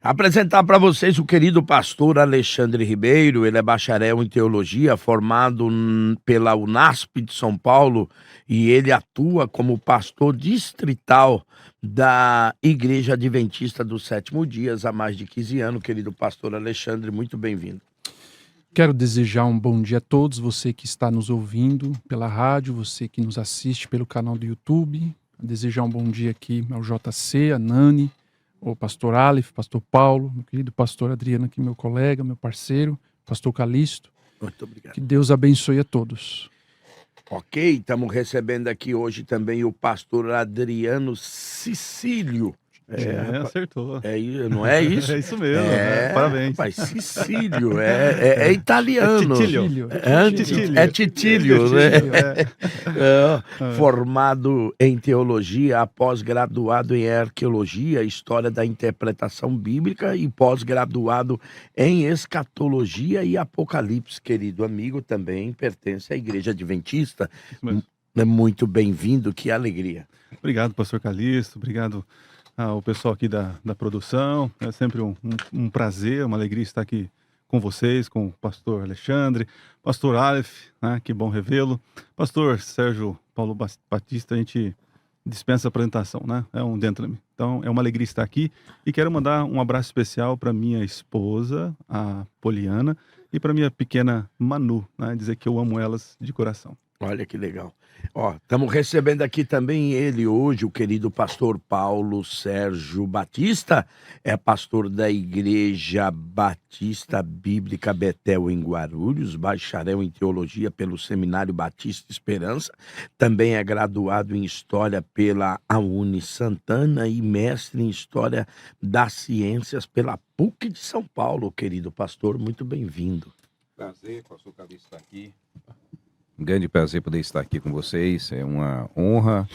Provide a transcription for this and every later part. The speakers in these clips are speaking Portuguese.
Apresentar para vocês o querido pastor Alexandre Ribeiro. Ele é bacharel em teologia, formado pela UNASP de São Paulo, e ele atua como pastor distrital da Igreja Adventista dos Sétimos Dias há mais de 15 anos. Querido pastor Alexandre, muito bem-vindo. Quero desejar um bom dia a todos, você que está nos ouvindo pela rádio, você que nos assiste pelo canal do YouTube. Desejar um bom dia aqui ao JC, a Nani, o pastor Aleph, pastor Paulo, meu querido pastor Adriano, aqui meu colega, meu parceiro, pastor Calixto. Muito obrigado. Que Deus abençoe a todos. Ok, estamos recebendo aqui hoje também o pastor Adriano Cecílio. Acertou. Não é isso? É isso mesmo, né? Parabéns. Rapaz, Cecílio, é italiano. É Titílio, né? Formado em teologia, pós-graduado em arqueologia, história da interpretação bíblica e pós-graduado em escatologia e apocalipse. Querido amigo, também pertence à Igreja Adventista. Muito bem-vindo, que alegria. Obrigado, pastor Calixto, obrigado ao pessoal aqui da produção. É sempre um prazer, uma alegria estar aqui com vocês, com o pastor Alexandre, pastor Aleph, né, que bom revê-lo, pastor Sérgio Paulo Batista. A gente dispensa a apresentação, né? É um dentro de mim. Então é uma alegria estar aqui e quero mandar um abraço especial para minha esposa, a Poliana, e para minha pequena Manu, né? Dizer que eu amo elas de coração. Olha que legal. Estamos recebendo aqui também ele hoje, o querido pastor Paulo Sérgio Batista, é pastor da Igreja Batista Bíblica Betel em Guarulhos, bacharel em teologia pelo Seminário Batista Esperança, também é graduado em História pela AUNI Santana e mestre em História das Ciências pela PUC de São Paulo. Querido pastor, muito bem-vindo. Prazer, pastor Calixto, estar aqui. Um grande prazer poder estar aqui com vocês, é uma honra,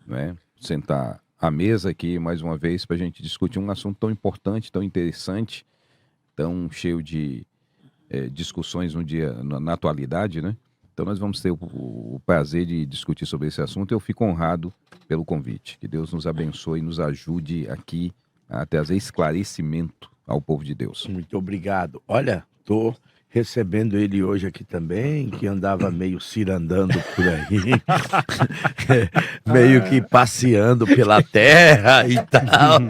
né, sentar à mesa aqui mais uma vez para a gente discutir um assunto tão importante, tão interessante, tão cheio de discussões um dia na atualidade, né? Então nós vamos ter o prazer de discutir sobre esse assunto. Eu fico honrado pelo convite. Que Deus nos abençoe e nos ajude aqui a trazer esclarecimento ao povo de Deus. Muito obrigado. Olha, estou recebendo ele hoje aqui também, que andava meio cirandando por aí, meio que passeando pela terra e tal.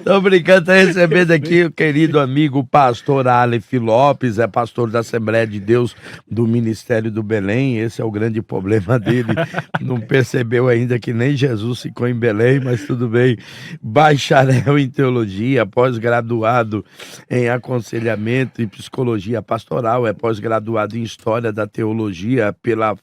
Tô brincando, tá recebendo aqui o querido amigo pastor Aleph Lopes, é pastor da Assembleia de Deus do Ministério do Belém. Esse é o grande problema dele, não percebeu ainda que nem Jesus ficou em Belém, mas tudo bem. Bacharel em teologia, pós-graduado em aconselhamento e psicologia pastoral, é pós-graduado em história da teologia pela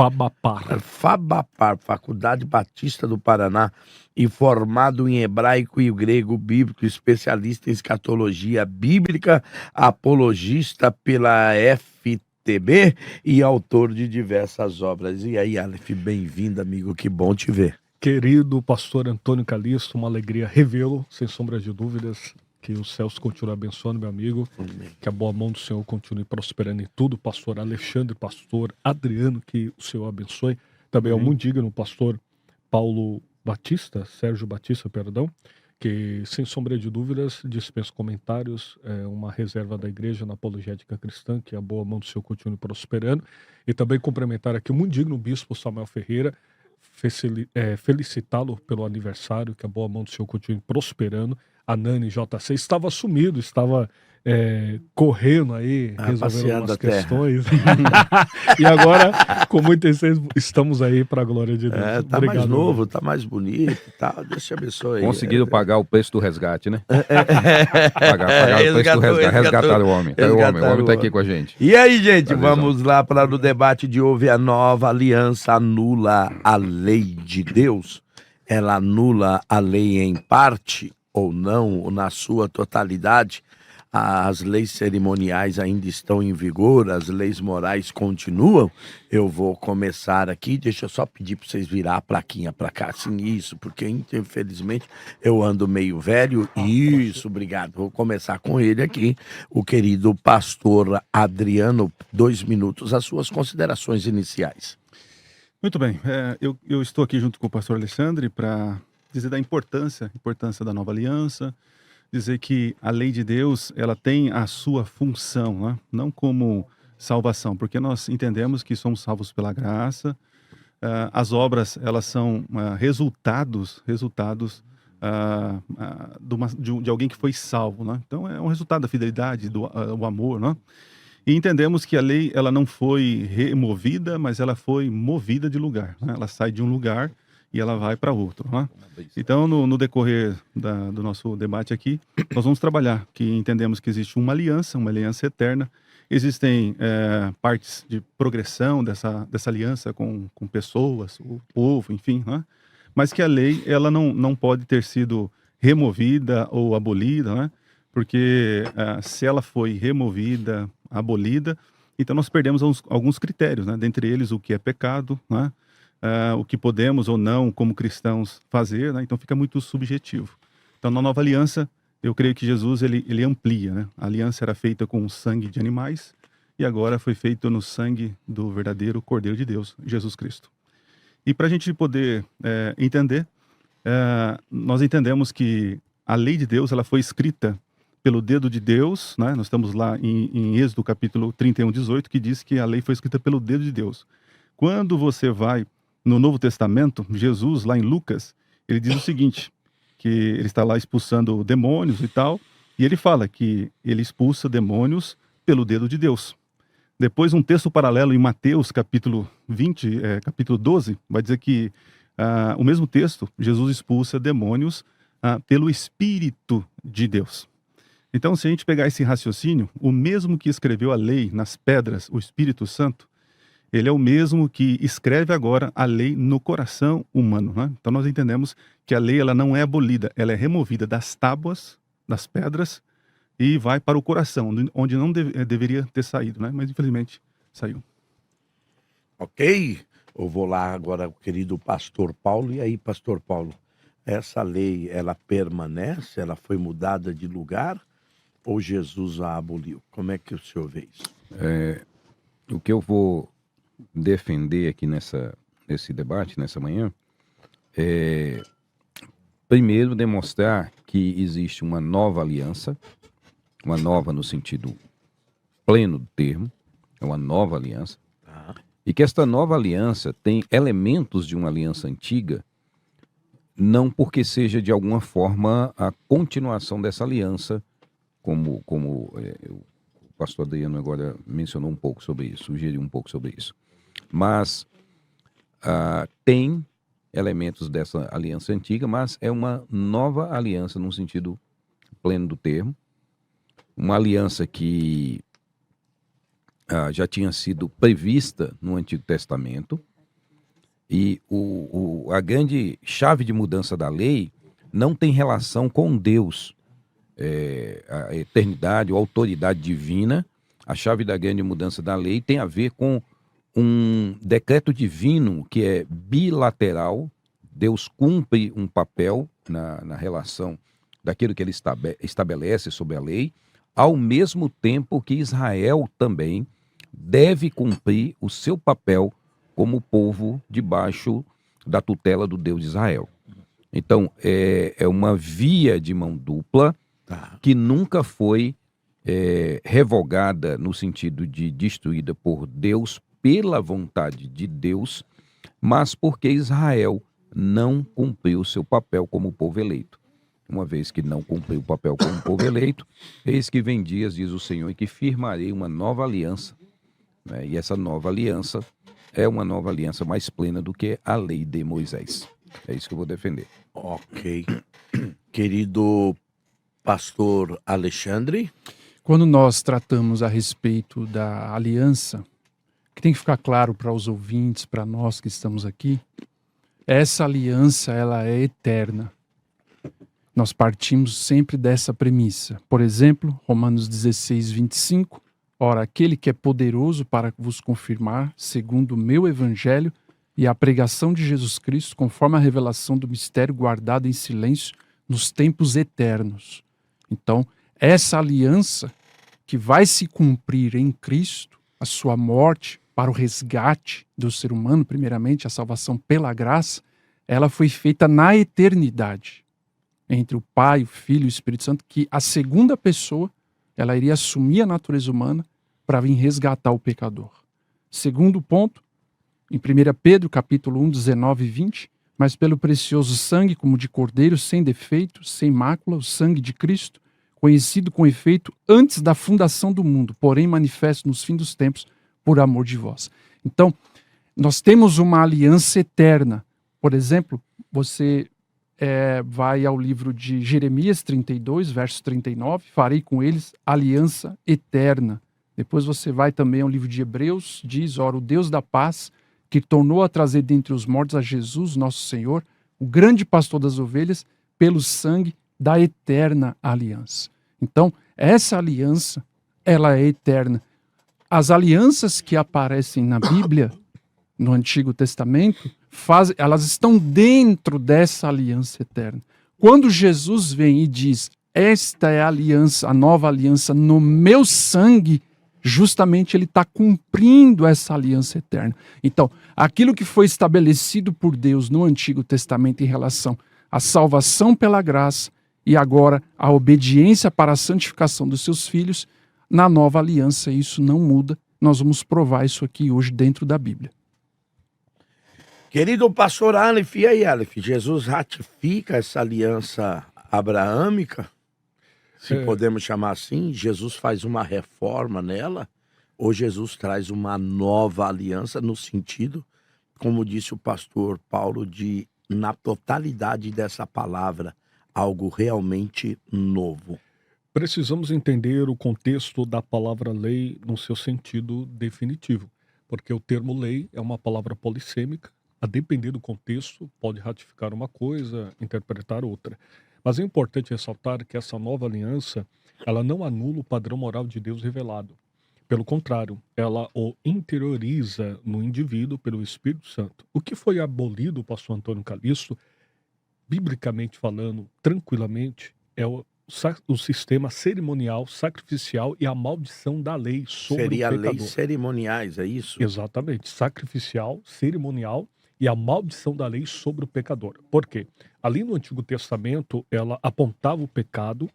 FABAPAR, Faculdade Batista do Paraná, e formado em hebraico e grego bíblico, especialista em escatologia bíblica, apologista pela FTB e autor de diversas obras. E aí, Aleph, bem-vindo, amigo, que bom te ver. Querido pastor Antônio Calixto, uma alegria revê-lo, sem sombra de dúvidas. Que os céus continuem abençoando, meu amigo. Amém. Que a boa mão do Senhor continue prosperando em tudo. Pastor Alexandre, pastor Adriano, que o Senhor abençoe. Também ao muito digno pastor Paulo Batista, Sérgio Batista, perdão, que sem sombra de dúvidas dispensa comentários, é uma reserva da igreja na apologética cristã. Que a boa mão do Senhor continue prosperando. E também cumprimentar aqui o muito digno bispo Samuel Ferreira, felicitá-lo pelo aniversário. Que a boa mão do Senhor continue prosperando. A Nani JC estava sumido, estava correndo aí, resolvendo umas questões. E agora, com muita essência, estamos aí para a glória de Deus. Tá obrigado, mais novo, meu. Tá mais bonito e tal. Deus te abençoe. Conseguiram pagar o preço do resgate, né? Pagar o preço do resgate. Resgataram o homem. O homem tá aqui com a gente. E aí, gente, vamos lá para o debate de hoje. A nova aliança anula a lei de Deus? Ela anula a lei em parte ou não, na sua totalidade? As leis cerimoniais ainda estão em vigor, as leis morais continuam? Eu vou começar aqui, deixa eu só pedir para vocês virar a plaquinha para cá, assim, isso, porque infelizmente eu ando meio velho. Isso, obrigado. Vou começar com ele aqui, o querido pastor Adriano. 2 minutos, as suas considerações iniciais. Muito bem, eu estou aqui junto com o pastor Alexandre para dizer da importância da nova aliança, dizer que a lei de Deus, ela tem a sua função, né? Não como salvação, porque nós entendemos que somos salvos pela graça. As obras, elas são resultados de alguém que foi salvo, né? Então é um resultado da fidelidade, do amor, né? E entendemos que a lei, ela não foi removida, mas ela foi movida de lugar, né? Ela sai de um lugar e ela vai para outro, né? Então, no decorrer do nosso debate aqui, nós vamos trabalhar que entendemos que existe uma aliança eterna. Existem partes de progressão dessa aliança com pessoas, o povo, enfim, né? Mas que a lei, ela não pode ter sido removida ou abolida, né? Porque se ela foi removida, abolida, então nós perdemos alguns critérios, né? Dentre eles, o que é pecado, né? O que podemos ou não, como cristãos, fazer, né? Então fica muito subjetivo. Então, na nova aliança, eu creio que Jesus, ele amplia, né? A aliança era feita com o sangue de animais e agora foi feito no sangue do verdadeiro Cordeiro de Deus, Jesus Cristo. E para a gente poder entender, nós entendemos que a lei de Deus, ela foi escrita pelo dedo de Deus, né? Nós estamos lá em Êxodo capítulo 31, 18, que diz que a lei foi escrita pelo dedo de Deus. Quando você vai no Novo Testamento, Jesus, lá em Lucas, ele diz o seguinte, que ele está lá expulsando demônios e tal, e ele fala que ele expulsa demônios pelo dedo de Deus. Depois, um texto paralelo em Mateus, capítulo 20, capítulo 12, vai dizer que o mesmo texto, Jesus expulsa demônios pelo Espírito de Deus. Então, se a gente pegar esse raciocínio, o mesmo que escreveu a lei nas pedras, o Espírito Santo, ele é o mesmo que escreve agora a lei no coração humano, né? Então nós entendemos que a lei, ela não é abolida, ela é removida das tábuas, das pedras, e vai para o coração, onde não deveria ter saído, né? Mas infelizmente saiu. Ok? Eu vou lá agora, o querido pastor Paulo. E aí, pastor Paulo, essa lei, ela permanece? Ela foi mudada de lugar? Ou Jesus a aboliu? Como é que o senhor vê isso? O que eu vou defender aqui nesse debate, nessa manhã, é primeiro demonstrar que existe uma nova aliança, uma nova no sentido pleno do termo, é uma nova aliança, e que esta nova aliança tem elementos de uma aliança antiga, não porque seja de alguma forma a continuação dessa aliança, como o pastor Adriano agora mencionou um pouco sobre isso, sugeriu um pouco sobre isso. Mas tem elementos dessa aliança antiga, mas é uma nova aliança no sentido pleno do termo. Uma aliança que já tinha sido prevista no Antigo Testamento. E a grande chave de mudança da lei não tem relação com Deus, a eternidade, a autoridade divina. A chave da grande mudança da lei tem a ver com um decreto divino que é bilateral. Deus cumpre um papel na relação daquilo que ele estabelece sobre a lei, ao mesmo tempo que Israel também deve cumprir o seu papel como povo debaixo da tutela do Deus de Israel. Então, é uma via de mão dupla que nunca foi revogada no sentido de destruída por Deus, pela vontade de Deus, mas porque Israel não cumpriu o seu papel como povo eleito. Uma vez que não cumpriu o papel como povo eleito, eis que vem dias, diz o Senhor, e que firmarei uma nova aliança, né? E essa nova aliança é uma nova aliança mais plena do que a lei de Moisés. É isso que eu vou defender. Ok. Querido pastor Alexandre. Quando nós tratamos a respeito da aliança, que tem que ficar claro para os ouvintes, para nós que estamos aqui, essa aliança, ela é eterna. Nós partimos sempre dessa premissa. Por exemplo, Romanos 16, 25, ora, aquele que é poderoso para vos confirmar, segundo o meu evangelho e a pregação de Jesus Cristo, conforme a revelação do mistério guardado em silêncio nos tempos eternos. Então, essa aliança que vai se cumprir em Cristo, a sua morte para o resgate do ser humano, primeiramente, a salvação pela graça, ela foi feita na eternidade, entre o Pai, o Filho e o Espírito Santo, que a segunda pessoa, ela iria assumir a natureza humana para vir resgatar o pecador. Segundo ponto, em 1 Pedro, capítulo 1, 19 e 20, mas pelo precioso sangue, como de cordeiro, sem defeito, sem mácula, o sangue de Cristo, conhecido com efeito antes da fundação do mundo, porém manifesto nos fins dos tempos, por amor de vós. Então, nós temos uma aliança eterna. Por exemplo, você vai ao livro de Jeremias 32, verso 39, farei com eles aliança eterna. Depois você vai também ao livro de Hebreus, diz, ora, o Deus da paz, que tornou a trazer dentre os mortos a Jesus, nosso Senhor, o grande pastor das ovelhas, pelo sangue da eterna aliança. Então, essa aliança, ela é eterna. As alianças que aparecem na Bíblia, no Antigo Testamento, elas estão dentro dessa aliança eterna. Quando Jesus vem e diz, esta é a aliança, a nova aliança no meu sangue, justamente ele está cumprindo essa aliança eterna. Então, aquilo que foi estabelecido por Deus no Antigo Testamento em relação à salvação pela graça e agora a obediência para a santificação dos seus filhos, na nova aliança isso não muda. Nós vamos provar isso aqui hoje dentro da Bíblia. Querido pastor Aleph, e aí, Aleph, Jesus ratifica essa aliança abraâmica? Se podemos chamar assim, Jesus faz uma reforma nela, ou Jesus traz uma nova aliança no sentido, como disse o pastor Paulo, de, na totalidade dessa palavra, algo realmente novo. Precisamos entender o contexto da palavra lei no seu sentido definitivo, porque o termo lei é uma palavra polissêmica, a depender do contexto, pode ratificar uma coisa, interpretar outra. Mas é importante ressaltar que essa nova aliança, ela não anula o padrão moral de Deus revelado. Pelo contrário, ela o interioriza no indivíduo pelo Espírito Santo. O que foi abolido, pastor Antônio Calixto, biblicamente falando, tranquilamente, é o sistema cerimonial, sacrificial e a maldição da lei sobre o pecador. Seria leis cerimoniais, é isso? Exatamente, sacrificial, cerimonial e a maldição da lei sobre o pecador. Por quê? Ali no Antigo Testamento, ela apontava o pecado,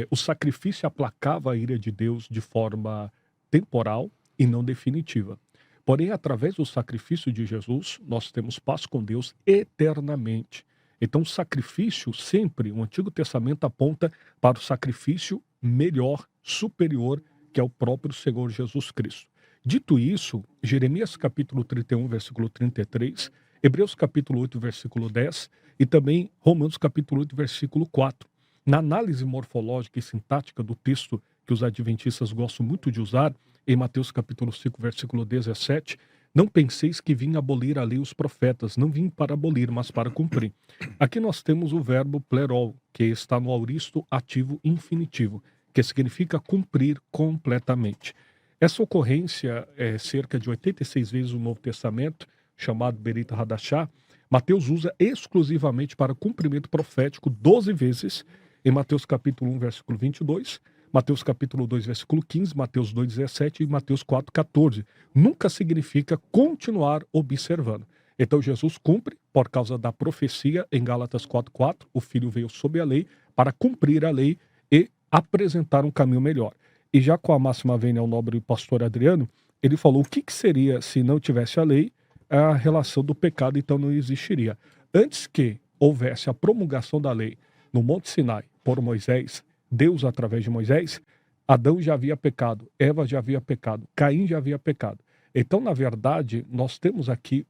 o sacrifício aplacava a ira de Deus de forma temporal e não definitiva. Porém, através do sacrifício de Jesus, nós temos paz com Deus eternamente. Então, o sacrifício sempre, o Antigo Testamento aponta para o sacrifício melhor, superior, que é o próprio Senhor Jesus Cristo. Dito isso, Jeremias capítulo 31, versículo 33, Hebreus capítulo 8, versículo 10 e também Romanos capítulo 8, versículo 4. Na análise morfológica e sintática do texto que os adventistas gostam muito de usar, em Mateus capítulo 5, versículo 17, não penseis que vim abolir a lei e os profetas, não vim para abolir, mas para cumprir. Aqui nós temos o verbo plerol, que está no auristo ativo infinitivo, que significa cumprir completamente. Essa ocorrência é cerca de 86 vezes no Novo Testamento, chamado Berit Hadashah. Mateus usa exclusivamente para cumprimento profético 12 vezes, em Mateus capítulo 1, versículo 22, Mateus capítulo 2, versículo 15, Mateus 2, 17 e Mateus 4, 14. Nunca significa continuar observando. Então Jesus cumpre por causa da profecia em Gálatas 4, 4, o Filho veio sob a lei para cumprir a lei e apresentar um caminho melhor. E já com a máxima vênia ao nobre pastor Adriano, ele falou o que seria se não tivesse a lei, a relação do pecado então não existiria. Antes que houvesse a promulgação da lei no Monte Sinai por Moisés, Deus através de Moisés, Adão já havia pecado, Eva já havia pecado, Caim já havia pecado. Então, na verdade, nós temos aqui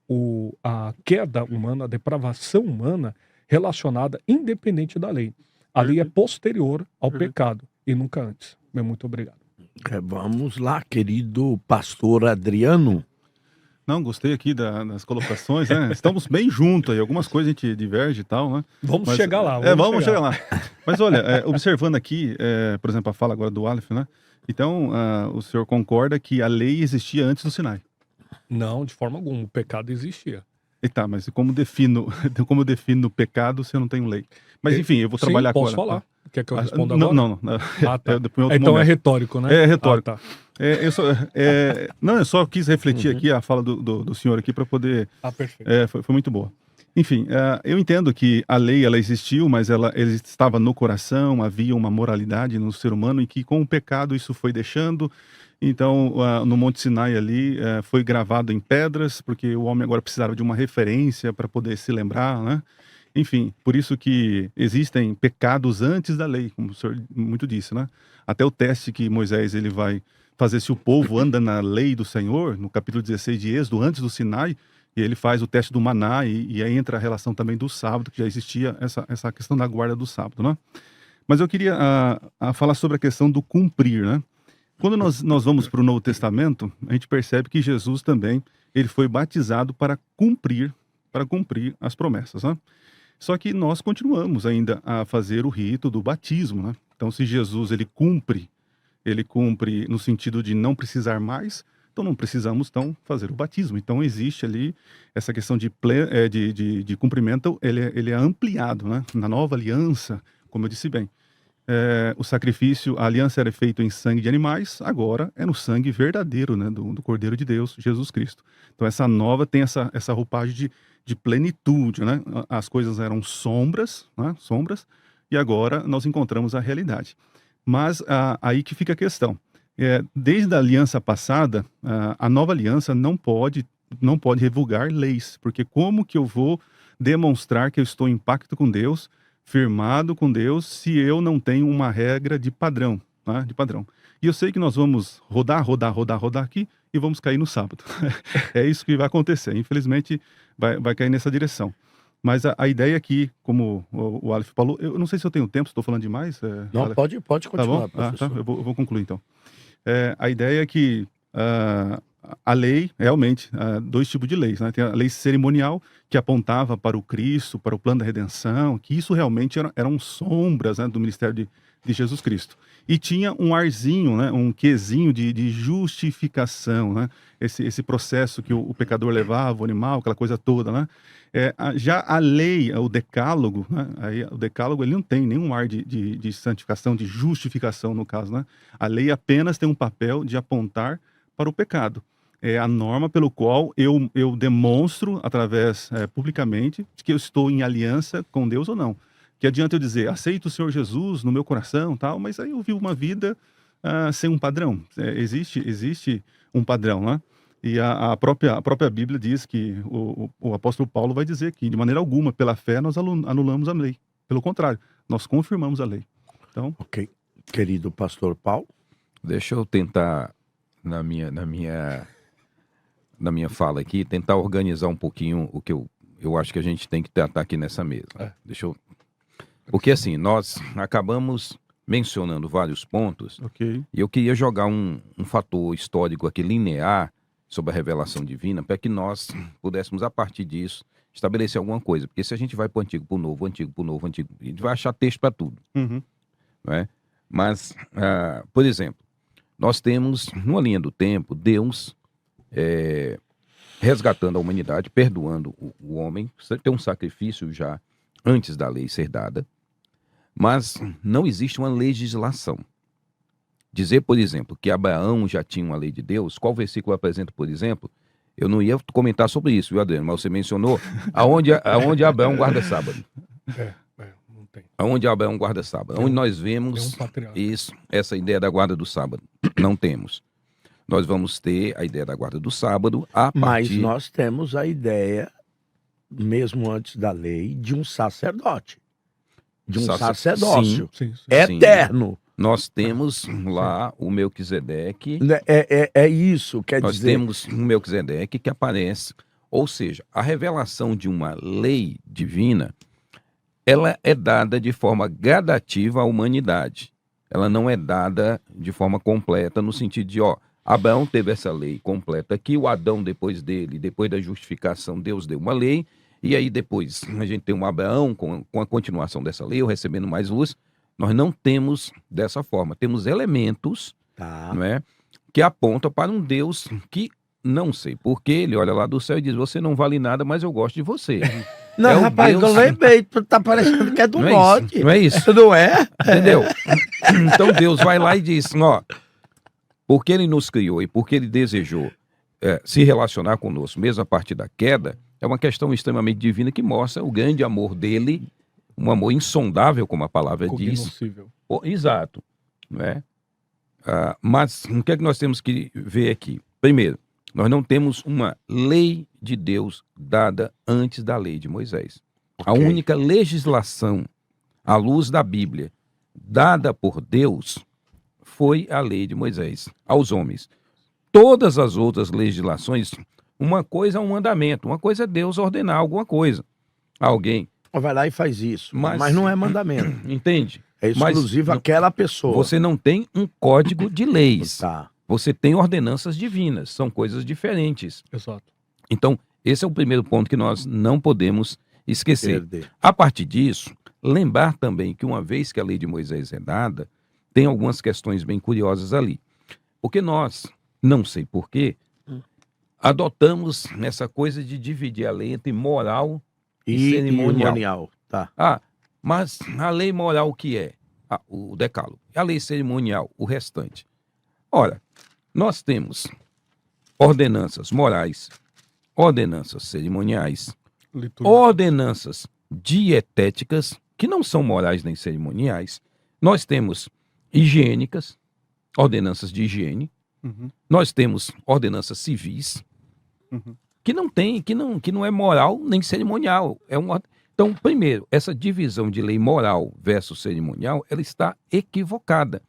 a queda humana, a depravação humana relacionada independente da lei. A lei é posterior ao pecado e nunca antes. Muito obrigado. Vamos lá, querido pastor Adriano. Não, gostei aqui das colocações, né? Estamos bem juntos aí, algumas coisas a gente diverge e tal, né? Vamos chegar lá. Vamos chegar lá. Mas olha, observando aqui, por exemplo, a fala agora do Aleph, né? Então, o senhor concorda que a lei existia antes do Sinai? Não, de forma alguma, o pecado existia. E tá, mas como eu defino o pecado se eu não tenho lei? Mas enfim, eu vou trabalhar agora. Posso falar? Quer que eu responda agora? Não. Tá. Então momento. É retórico, né? É retórico. Tá. Eu só quis refletir aqui a fala do senhor aqui para poder... perfeito. Foi muito boa. Enfim, eu entendo que a lei ela existiu, mas ela estava no coração, havia uma moralidade no ser humano e que com o pecado isso foi deixando. Então, no Monte Sinai ali foi gravado em pedras, porque o homem agora precisava de uma referência para poder se lembrar, né? Enfim, por isso que existem pecados antes da lei, como o senhor muito disse, né? Até o teste que Moisés ele vai fazer se o povo anda na lei do Senhor, no capítulo 16 de Êxodo, antes do Sinai, e ele faz o teste do maná, e aí entra a relação também do sábado, que já existia essa questão da guarda do sábado, né? Mas eu queria falar sobre a questão do cumprir, né? Quando nós vamos para o Novo Testamento, a gente percebe que Jesus também, ele foi batizado para cumprir as promessas, né? Só que nós continuamos ainda a fazer o rito do batismo, né? Então, se Jesus, ele cumpre no sentido de não precisar mais, então não precisamos então fazer o batismo. Então existe ali essa questão de cumprimento, ele é ampliado, né? Na nova aliança, como eu disse bem, o sacrifício, a aliança era feita em sangue de animais, agora é no sangue verdadeiro, né? Do Cordeiro de Deus, Jesus Cristo. Então essa nova tem essa roupagem de plenitude, né? As coisas eram sombras, né? Sombras, e agora nós encontramos a realidade. Mas aí que fica a questão. Desde a aliança passada, a nova aliança não pode revogar leis, porque como que eu vou demonstrar que eu estou em pacto com Deus, firmado com Deus, se eu não tenho uma regra de padrão, né? De padrão. E eu sei que nós vamos rodar aqui e vamos cair no sábado. É isso que vai acontecer. Infelizmente, vai cair nessa direção. Mas a ideia aqui, como o Aleph falou, eu não sei se eu tenho tempo, se estou falando demais. Não, Aleph? pode continuar, Tá bom? professor. Tá. Eu vou concluir então. A ideia é que a lei, realmente, dois tipos de leis, né? Tem a lei cerimonial, que apontava para o Cristo, para o plano da redenção, que isso realmente eram sombras, né, do ministério de Jesus Cristo. E tinha um arzinho, né, um quesinho de justificação, né? Esse processo que o pecador levava, o animal, aquela coisa toda, né? Já a lei, o decálogo, né? Aí, o decálogo ele não tem nenhum ar de santificação, de justificação no caso, né? A lei apenas tem um papel de apontar para o pecado. É a norma pelo qual eu demonstro através publicamente que eu estou em aliança com Deus ou não. Que adianta eu dizer, aceito o Senhor Jesus no meu coração, tal, mas aí eu vivo uma vida sem um padrão. Existe um padrão, né? E a própria Bíblia diz que o apóstolo Paulo vai dizer que, de maneira alguma, pela fé, nós anulamos a lei. Pelo contrário, nós confirmamos a lei. Então, Ok. Querido pastor Paulo. Deixa eu tentar, na minha fala aqui, tentar organizar um pouquinho o que eu acho que a gente tem que tratar aqui nessa mesa. Porque assim, nós acabamos mencionando vários pontos, ok. e eu queria jogar um fator histórico aqui linear sobre a revelação divina, para que nós pudéssemos, a partir disso, estabelecer alguma coisa. Porque se a gente vai para o antigo, para o novo, antigo, para o novo, antigo, a gente vai achar texto para tudo. Uhum. Não é? Mas, por exemplo, nós temos, numa linha do tempo, Deus resgatando a humanidade, perdoando o homem, tem um sacrifício já antes da lei ser dada, mas não existe uma legislação. Dizer, por exemplo, que Abraão já tinha uma lei de Deus, qual versículo apresenta, por exemplo? Eu não ia comentar sobre isso, viu, Adriano? Mas você mencionou aonde Abraão guarda sábado. Não tem. Aonde Abraão guarda sábado. Onde nós vemos Tem um patriarca. essa ideia da guarda do sábado. Não temos. Nós vamos ter a ideia da guarda do sábado a Mas partir... nós temos a ideia, mesmo antes da lei, de um sacerdote. De um sacerdócio. Sim. Eterno. Nós temos lá o Melquisedeque. É isso, quer Nós dizer... temos um Melquisedeque que aparece. Ou seja, a revelação de uma lei divina, ela é dada de forma gradativa à humanidade. Ela não é dada de forma completa, no sentido de, Abraão teve essa lei completa aqui, o Adão depois dele, depois da justificação, Deus deu uma lei, e aí depois a gente tem um Abraão com a continuação dessa lei, ou recebendo mais luz. Nós não temos dessa forma. Temos elementos, não é, que apontam para um Deus que, não sei porquê, ele olha lá do céu e diz, você não vale nada, mas eu gosto de você. Não, rapaz, Deus... eu lembrei, tá parecendo que é do norte. Não é isso? Não é? Entendeu? Então Deus vai lá e diz, porque ele nos criou e porque ele desejou se relacionar conosco, mesmo a partir da queda, é uma questão extremamente divina que mostra o grande amor dele, um amor insondável, como a palavra diz. Cognoscível. Exato. Não é? Mas o que é que nós temos que ver aqui? Primeiro, nós não temos uma lei de Deus dada antes da lei de Moisés. A Ok. única legislação, à luz da Bíblia, dada por Deus, foi a lei de Moisés aos homens. Todas as outras legislações, uma coisa é um mandamento, uma coisa é Deus ordenar alguma coisa. Alguém, Vai lá e faz isso. Mas- Mas não é mandamento. entende? É exclusivo Mas àquela pessoa. Você não tem um código de leis. Tá. Você tem ordenanças divinas, são coisas diferentes. Exato. Então, esse é o primeiro ponto que nós não podemos esquecer. Perder. A partir disso, lembrar também que uma vez que a lei de Moisés é dada, tem algumas questões bem curiosas ali. Porque nós, não sei porquê, adotamos essa coisa de dividir a lei entre moral e cerimonial. Tá. Mas a lei moral o que é? O decálogo. A lei cerimonial, o restante. Ora, nós temos ordenanças morais, ordenanças cerimoniais, Liturgia. ordenanças dietéticas, que não são morais nem cerimoniais. Nós temos higiênicas, ordenanças de higiene. Uhum. Nós temos ordenanças civis, Uhum. que não é moral nem cerimonial. Então, primeiro, essa divisão de lei moral versus cerimonial, ela está equivocada.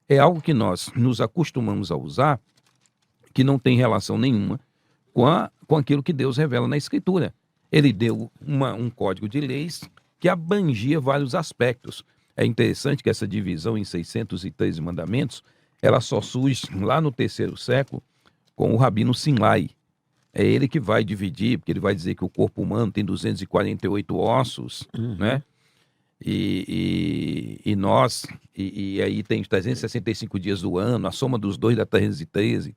É algo que nós nos acostumamos a usar, que não tem relação nenhuma com aquilo que Deus revela na Escritura. Ele deu um código de leis que abrangia vários aspectos. É interessante que essa divisão em 613 mandamentos, ela só surge lá no 3º século com o Rabino Sinlai. É ele que vai dividir, porque ele vai dizer que o corpo humano tem 248 ossos, né? E aí tem os 365 dias do ano, a soma dos dois dá 613,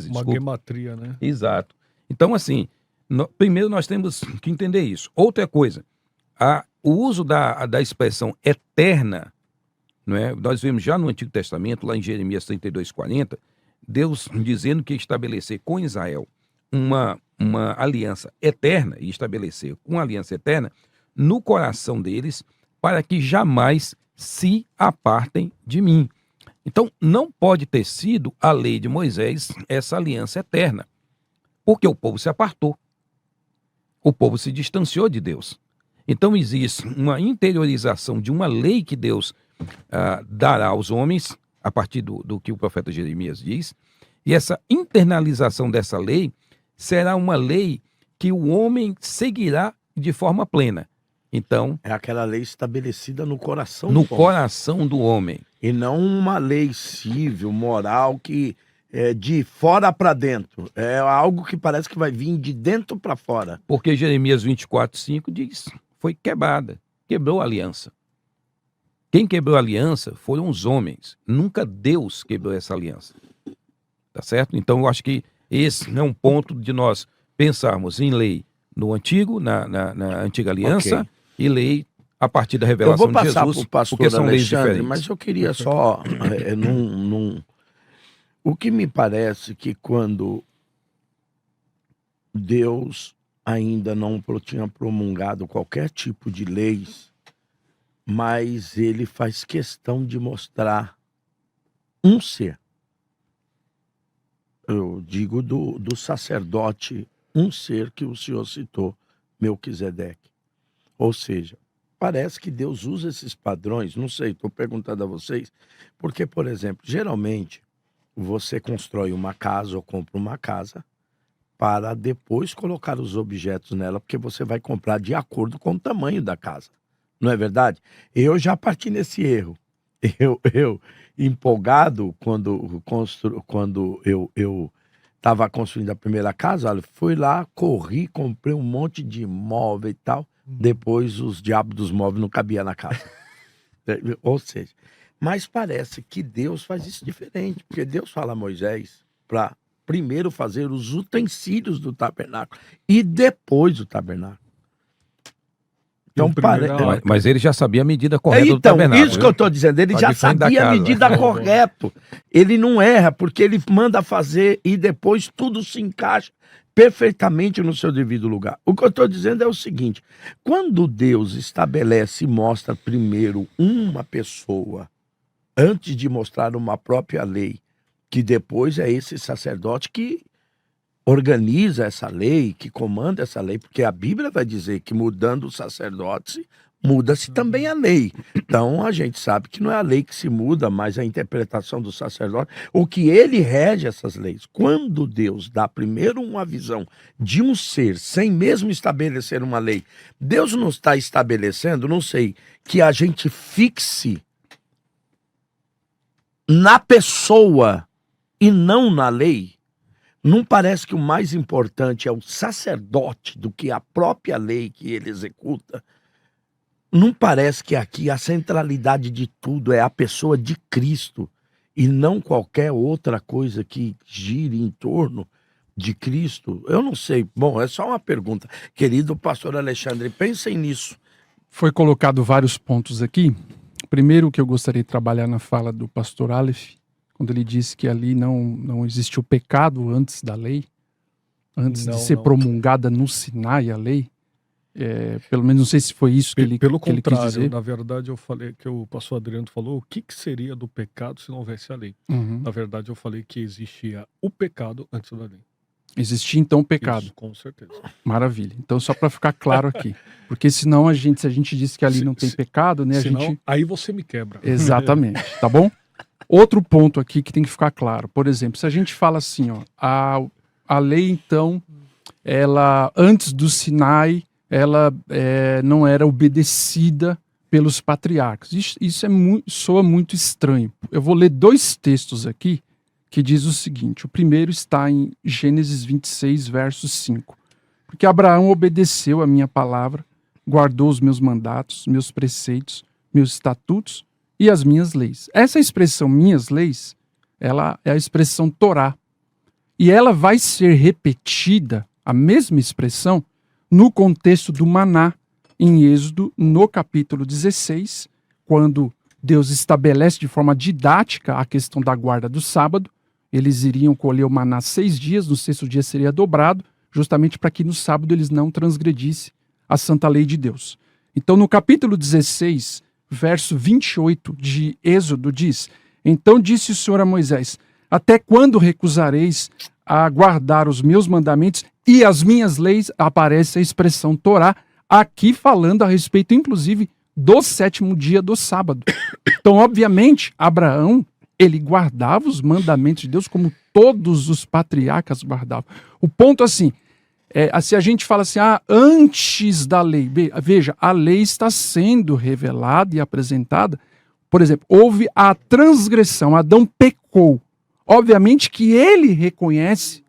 Uma desculpa. gematria, né? Exato. Então, assim, primeiro nós temos que entender isso. Outra coisa, o uso da expressão eterna, não é? Nós vemos já no Antigo Testamento, lá em Jeremias 32:40, Deus dizendo que ia estabelecer com Israel uma aliança eterna, e estabelecer uma aliança eterna no coração deles, para que jamais se apartem de mim. Então, não pode ter sido a lei de Moisés essa aliança eterna, porque o povo se apartou. O povo se distanciou de Deus. Então, existe uma interiorização de uma lei que Deus dará aos homens, a partir do que o profeta Jeremias diz, e essa internalização dessa lei será uma lei que o homem seguirá de forma plena. Então, É aquela lei estabelecida no coração no do homem. coração do homem. E não uma lei civil, moral, que é de fora para dentro. É algo que parece que vai vir de dentro para fora. Porque Jeremias 24:5 diz, foi quebrada, quebrou a aliança. Quem quebrou a aliança foram os homens, nunca Deus quebrou essa aliança. Tá certo? Então eu acho que esse é um ponto de nós pensarmos em lei no Antigo, na Antiga Aliança, Ok. e lei a partir da Eu revelação vou de passar Jesus, para o pastor porque são leis Alexandre, diferentes. mas eu queria só... O que me parece que quando Deus ainda não tinha promulgado qualquer tipo de leis, mas ele faz questão de mostrar um ser. Eu digo do sacerdote, um ser que o senhor citou, Melquisedeque. Ou seja, parece que Deus usa esses padrões, não sei, estou perguntando a vocês, porque, por exemplo, geralmente você constrói uma casa ou compra uma casa para depois colocar os objetos nela, porque você vai comprar de acordo com o tamanho da casa. Não é verdade? Eu já parti nesse erro. Eu empolgado, quando eu estava construindo a primeira casa, olha, fui lá, corri, comprei um monte de móvel e tal. Depois os diabos dos móveis não cabiam na casa. Ou seja, mas parece que Deus faz isso diferente, porque Deus fala a Moisés para primeiro fazer os utensílios do tabernáculo e depois o tabernáculo. Então, Mas ele já sabia a medida correta do então, tabernáculo. isso que eu estou dizendo, ele Tá já de frente da sabia a casa. medida correta. Ele não erra, porque ele manda fazer e depois tudo se encaixa perfeitamente no seu devido lugar. O que eu estou dizendo é o seguinte: quando Deus estabelece e mostra primeiro uma pessoa, antes de mostrar uma própria lei, que depois é esse sacerdote que organiza essa lei, que comanda essa lei, porque a Bíblia vai dizer que mudando o sacerdote, muda-se também a lei. Então a gente sabe que não é a lei que se muda, mas a interpretação do sacerdote, ou que ele rege essas leis. Quando Deus dá primeiro uma visão de um ser, sem mesmo estabelecer uma lei, Deus não está estabelecendo, não sei, que a gente fixe na pessoa e não na lei. Não parece que o mais importante é o sacerdote do que a própria lei que ele executa? Não parece que aqui a centralidade de tudo é a pessoa de Cristo e não qualquer outra coisa que gire em torno de Cristo? Eu não sei. Bom, é só uma pergunta. Querido pastor Alexandre, pensem nisso. Foi colocado vários pontos aqui. Primeiro que eu gostaria de trabalhar na fala do pastor Aleph, quando ele disse que ali não existiu pecado antes da lei, antes de ser promulgada no Sinai a lei. Pelo menos não sei se foi isso que ele Pelo que ele contrário, quis dizer. na verdade eu falei que o pastor Adriano falou o que seria do pecado se não houvesse a lei. Uhum. Na verdade eu falei que existia o pecado antes da lei. Existia então o pecado. Isso, com certeza. Maravilha. Então só para ficar claro aqui, porque senão se a gente diz que ali não tem pecado, né, Senão, aí você me quebra. Exatamente, tá bom? Outro ponto aqui que tem que ficar claro. Por exemplo, se a gente fala assim, ó, a lei então, ela antes do Sinai, ela não era obedecida pelos patriarcas. Isso soa muito estranho. Eu vou ler 2 textos aqui que diz o seguinte. O primeiro está em Gênesis 26, verso 5. Porque Abraão obedeceu a minha palavra, guardou os meus mandatos, meus preceitos, meus estatutos e as minhas leis. Essa expressão, minhas leis, ela é a expressão Torá. E ela vai ser repetida, a mesma expressão, no contexto do maná, em Êxodo, no capítulo 16, quando Deus estabelece de forma didática a questão da guarda do sábado. Eles iriam colher o maná 6 dias, no 6º dia seria dobrado, justamente para que no sábado eles não transgredissem a santa lei de Deus. Então, no capítulo 16, verso 28 de Êxodo diz: Então disse o Senhor a Moisés: Até quando recusareis a guardar os meus mandamentos e as minhas leis? Aparece a expressão Torá, aqui falando a respeito, inclusive, do 7º dia do sábado. Então, obviamente, Abraão, ele guardava os mandamentos de Deus como todos os patriarcas guardavam. O ponto, assim, se a gente fala assim, antes da lei, veja, a lei está sendo revelada e apresentada. Por exemplo, houve a transgressão, Adão pecou. Obviamente que ele reconhece,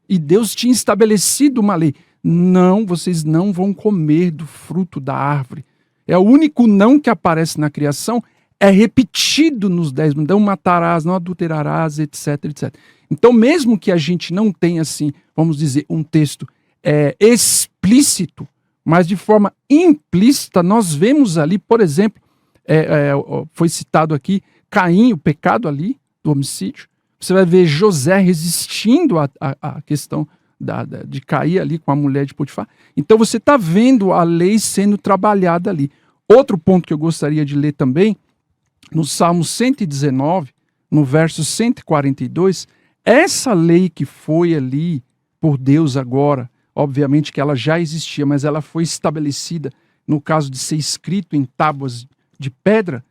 e Deus tinha estabelecido uma lei. Não, vocês não vão comer do fruto da árvore. É o único não que aparece na criação, é repetido nos 10 mandamentos: não matarás, não adulterarás, etc, etc. Então, mesmo que a gente não tenha, assim, vamos dizer, um texto explícito, mas de forma implícita, nós vemos ali, por exemplo, foi citado aqui, Caim, o pecado ali, do homicídio. Você vai ver José resistindo à questão de cair ali com a mulher de Potifar. Então você está vendo a lei sendo trabalhada ali. Outro ponto que eu gostaria de ler também, no Salmo 119, no verso 142, essa lei que foi ali por Deus agora, obviamente que ela já existia, mas ela foi estabelecida no caso de ser escrito em tábuas de pedra.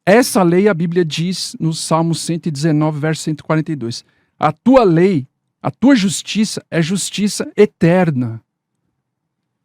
Essa lei, a Bíblia diz no Salmo 119, verso 142, a tua lei, a tua justiça é justiça eterna.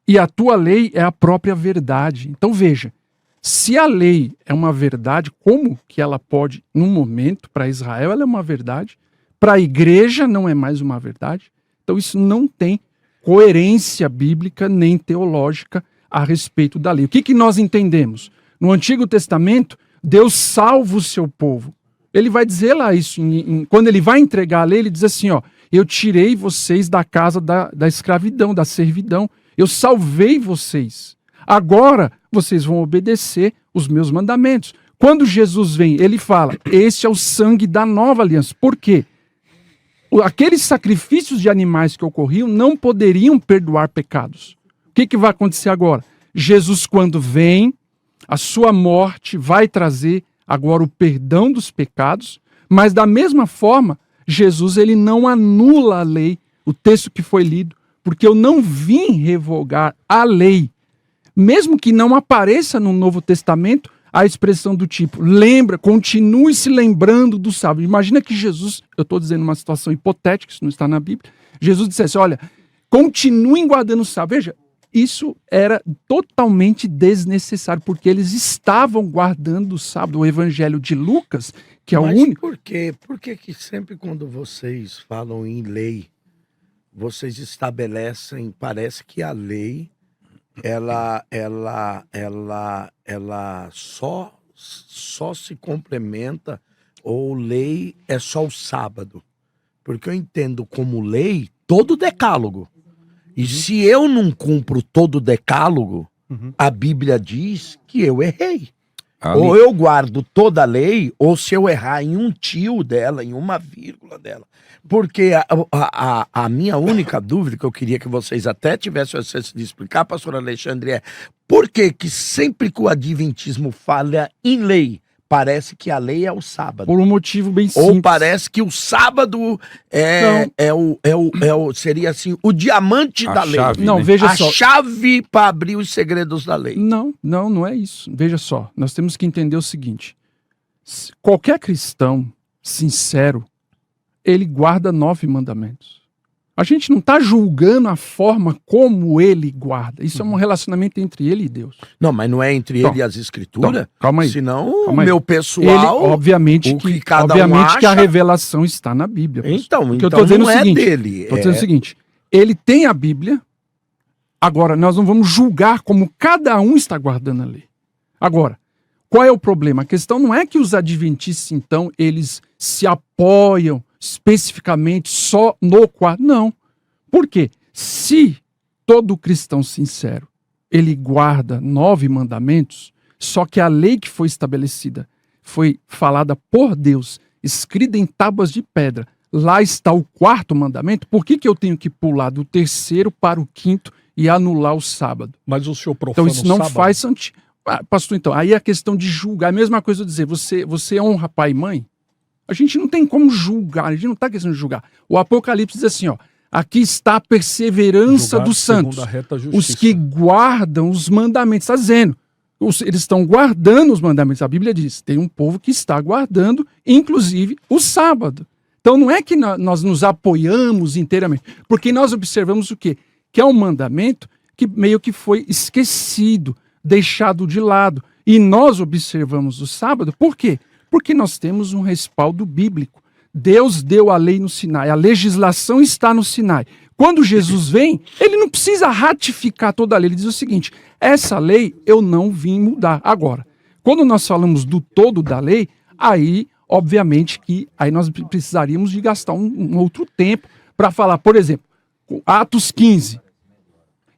E a tua lei é a própria verdade. Então veja, se a lei é uma verdade, como que ela pode, num momento, para Israel ela é uma verdade, para a igreja não é mais uma verdade? Então isso não tem coerência bíblica nem teológica a respeito da lei. O que nós entendemos? No Antigo Testamento, Deus salva o seu povo. Ele vai dizer lá isso, quando ele vai entregar a lei, ele diz assim, eu tirei vocês da casa da escravidão, da servidão, eu salvei vocês. Agora vocês vão obedecer os meus mandamentos. Quando Jesus vem, ele fala, este é o sangue da nova aliança. Por quê? aqueles sacrifícios de animais que ocorriam não poderiam perdoar pecados. O que vai acontecer agora? Jesus, quando vem, a sua morte vai trazer agora o perdão dos pecados, mas da mesma forma, Jesus ele não anula a lei, o texto que foi lido, porque eu não vim revogar a lei. Mesmo que não apareça no Novo Testamento a expressão do tipo, lembra, continue se lembrando do sábado. Imagina que Jesus, eu estou dizendo uma situação hipotética, isso não está na Bíblia, Jesus dissesse, olha, continuem guardando o sábado. Veja, isso era totalmente desnecessário, porque eles estavam guardando o sábado. O Evangelho de Lucas, que é o único... Por quê? Por que que sempre quando vocês falam em lei, vocês estabelecem, parece que a lei, ela só se complementa, ou lei é só o sábado? Porque eu entendo como lei todo o decálogo. E se eu não cumpro todo o decálogo, a Bíblia diz que eu errei. Ou eu guardo toda a lei, ou se eu errar em um tio dela, em uma vírgula dela. Porque a minha única dúvida, que eu queria que vocês até tivessem o acesso de explicar, pastor Alexandre, é por que sempre que o adventismo falha em lei, parece que a lei é o sábado? Por um motivo bem simples. Ou parece que o sábado seria assim, o diamante da lei. Chave, não, né? veja A só. chave para abrir os segredos da lei. Não é isso. Veja só, nós temos que entender o seguinte. Qualquer cristão sincero, ele guarda 9 mandamentos. A gente não está julgando a forma como ele guarda. Isso é um relacionamento entre ele e Deus. Não, mas não é entre ele e as escrituras? Calma aí. Senão Calma o aí. meu Ele, pessoal... obviamente o que, que cada obviamente um que a acha- revelação está na Bíblia. pastor. Então, Porque eu então tô dizendo não o é seguinte, dele. Estou dizendo o seguinte, ele tem a Bíblia, agora nós não vamos julgar como cada um está guardando a lei. Agora, qual é o problema? A questão não é que os adventistas, então, eles se apoiam especificamente só no quarto. Não. Por quê? Se todo cristão sincero, ele guarda 9 mandamentos, só que a lei que foi estabelecida foi falada por Deus, escrita em tábuas de pedra, lá está o 4º mandamento, por que eu tenho que pular do 3º para o 5º e anular o sábado? Mas o senhor Então profana isso não o sábado? faz sentido. Pastor, então, aí é a questão de julgar. A mesma coisa eu dizer, você honra pai e mãe? A gente não tem como julgar, a gente não está querendo julgar. O Apocalipse diz assim, ó, aqui está a perseverança Julgar dos santos, segundo a reta os justiça. que guardam os mandamentos. Está dizendo, eles estão guardando os mandamentos. A Bíblia diz, tem um povo que está guardando, inclusive, o sábado. Então não é que nós nos apoiamos inteiramente, porque nós observamos o quê? Que é um mandamento que meio que foi esquecido, deixado de lado. E nós observamos o sábado, por quê? Porque nós temos um respaldo bíblico. Deus deu a lei no Sinai, a legislação está no Sinai. Quando Jesus vem, ele não precisa ratificar toda a lei, ele diz o seguinte, essa lei eu não vim mudar. Agora, quando nós falamos do todo da lei, aí, obviamente, que aí nós precisaríamos de gastar um outro tempo para falar, por exemplo, Atos 15.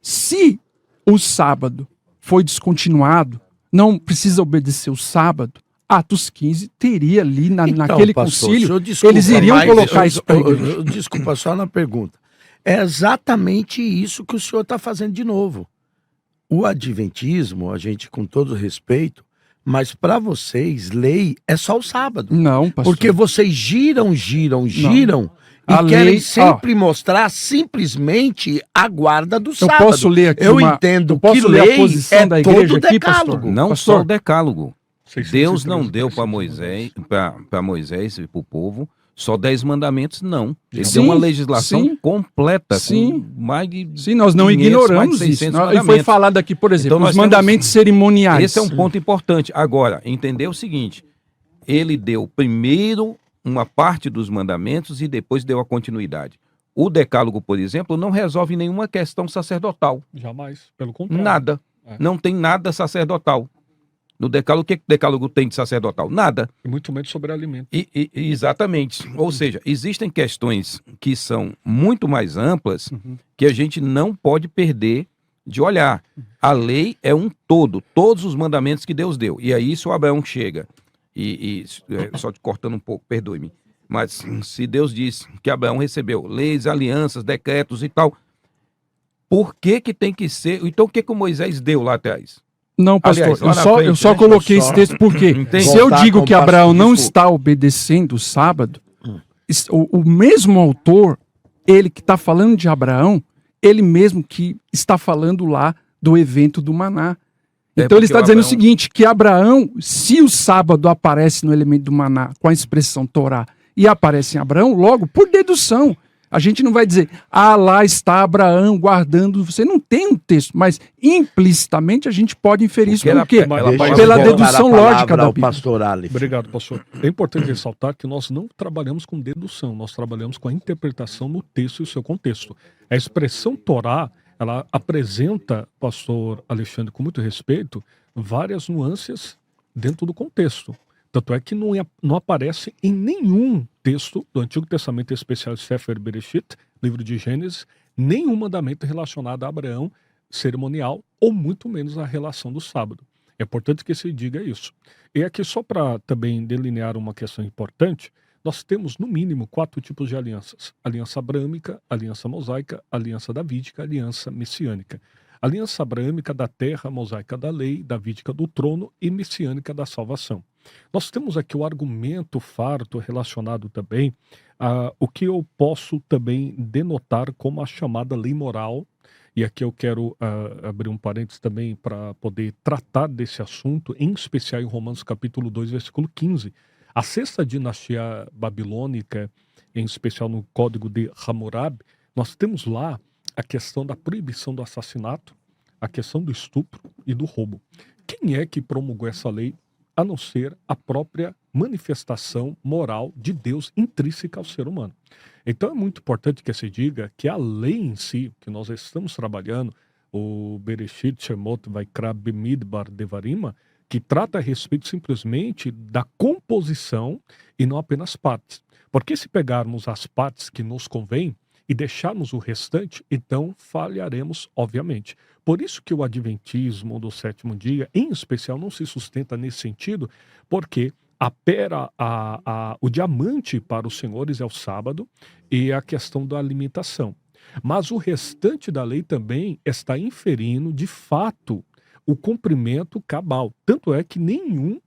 Se o sábado foi descontinuado, não precisa obedecer o sábado, Atos 15 teria ali naquele pastor, concílio, senhor, desculpa, eles iriam mas colocar isso para a igreja. Desculpa, só na pergunta. É exatamente isso que o senhor está fazendo de novo. O adventismo, a gente com todo respeito, mas para vocês, lei é só o sábado. Não, pastor. Porque vocês giram e A querem lei- sempre mostrar simplesmente a guarda do Eu sábado. posso ler aqui Eu uma- entendo eu posso que ler a lei posição é da igreja todo aqui, decálogo. pastor? Não Pastor. só o decálogo. 613, Deus não deu para Moisés e para o povo só 10 mandamentos, não. Ele Sim, deu uma legislação sim. completa, Sim. com mais de Sim, nós não 500, ignoramos mais de isso. 600 E foi mandamentos. falado aqui, por exemplo, Então nós os mandamentos cerimoniais. Esse é um ponto importante. Agora, entender o seguinte, ele deu primeiro uma parte dos mandamentos e depois deu a continuidade. O decálogo, por exemplo, não resolve nenhuma questão sacerdotal. Jamais, pelo contrário. Nada. É. Não tem nada sacerdotal. No decálogo, o que o decálogo tem de sacerdotal? Nada. E muito menos sobre alimento. Exatamente. Ou seja, existem questões que são muito mais amplas que a gente não pode perder de olhar. A lei é um todo, todos os mandamentos que Deus deu. E aí, se o Abraão chega, só te cortando um pouco, perdoe-me. Mas se Deus disse que Abraão recebeu leis, alianças, decretos e tal, por que que tem que ser... Então o que que o Moisés deu lá atrás? Não, pastor, Aliás, lá eu na só, frente, eu só né? coloquei Só- esse texto porque Entendi. se eu Voltar digo com que o Abraão pastor, não desculpa. está obedecendo o sábado, o mesmo autor, ele que está falando de Abraão, ele mesmo que está falando lá do evento do maná. É, Então ele porque está o dizendo o Abraão- seguinte, que Abraão, se o sábado aparece no elemento do maná com a expressão Torá e aparece em Abraão, logo, por dedução, a gente não vai dizer, lá está Abraão guardando, você não tem um texto, mas implicitamente a gente pode inferir isso. Porque Por quê? ela- ela- Deixa eu Pela voltar dedução a palavra lógica da ao Bíblia. pastor Aleph. Obrigado, pastor. É importante ressaltar que nós não trabalhamos com dedução, nós trabalhamos com a interpretação no texto e o seu contexto. A expressão Torá, ela apresenta, pastor Alexandre, com muito respeito, várias nuances dentro do contexto. Tanto é que não aparece em nenhum texto do Antigo Testamento, em especial Sefer Bereshit, livro de Gênesis, nenhum mandamento relacionado a Abraão cerimonial, ou muito menos a relação do sábado. É importante que se diga isso. E aqui, só para também delinear uma questão importante, nós temos, no mínimo, 4 tipos de alianças. Aliança abrâmica, aliança mosaica, aliança davídica, aliança messiânica. Aliança abrâmica da terra, mosaica da lei, davídica do trono e messiânica da salvação. Nós temos aqui o argumento farto relacionado também a o que eu posso também denotar como a chamada lei moral. E aqui eu quero abrir um parênteses também para poder tratar desse assunto, em especial em Romanos capítulo 2, versículo 15. A sexta dinastia babilônica, em especial no Código de Hammurabi, nós temos lá a questão da proibição do assassinato, a questão do estupro e do roubo. Quem é que promulgou essa lei, a não ser a própria manifestação moral de Deus intrínseca ao ser humano? Então é muito importante que se diga que a lei em si, que nós estamos trabalhando, o Bereshit, Shemot, Vaikra, Bemidbar, Devarima, que trata a respeito simplesmente da composição e não apenas partes. Porque se pegarmos as partes que nos convém e deixarmos o restante, então falharemos, obviamente. Por isso que o adventismo do sétimo dia, em especial, não se sustenta nesse sentido, porque o diamante para os senhores é o sábado e a questão da alimentação. Mas o restante da lei também está inferindo, de fato, o cumprimento cabal. Tanto é que nenhum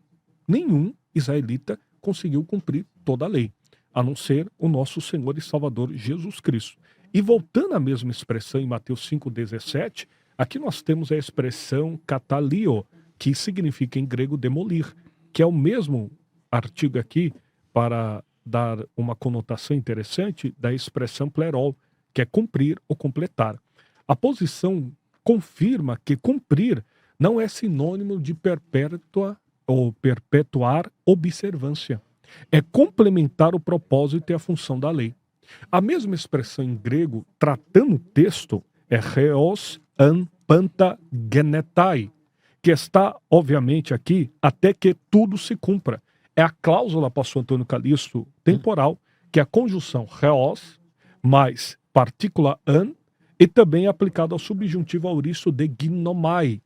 israelita conseguiu cumprir toda a lei, a não ser o nosso Senhor e Salvador Jesus Cristo. E voltando à mesma expressão em Mateus 5,17, aqui nós temos a expressão katalio, que significa em grego demolir, que é o mesmo artigo aqui para dar uma conotação interessante da expressão plerol, que é cumprir ou completar. A posição confirma que cumprir não é sinônimo de perpétua ou perpetuar observância. É complementar o propósito e a função da lei. A mesma expressão em grego, tratando o texto, é reos an panta genetai, que está, obviamente, aqui, até que tudo se cumpra. É a cláusula, pastor Antônio Calixto, temporal, que é a conjunção reos mais partícula an, e também aplicado ao subjuntivo auristo de ginomai,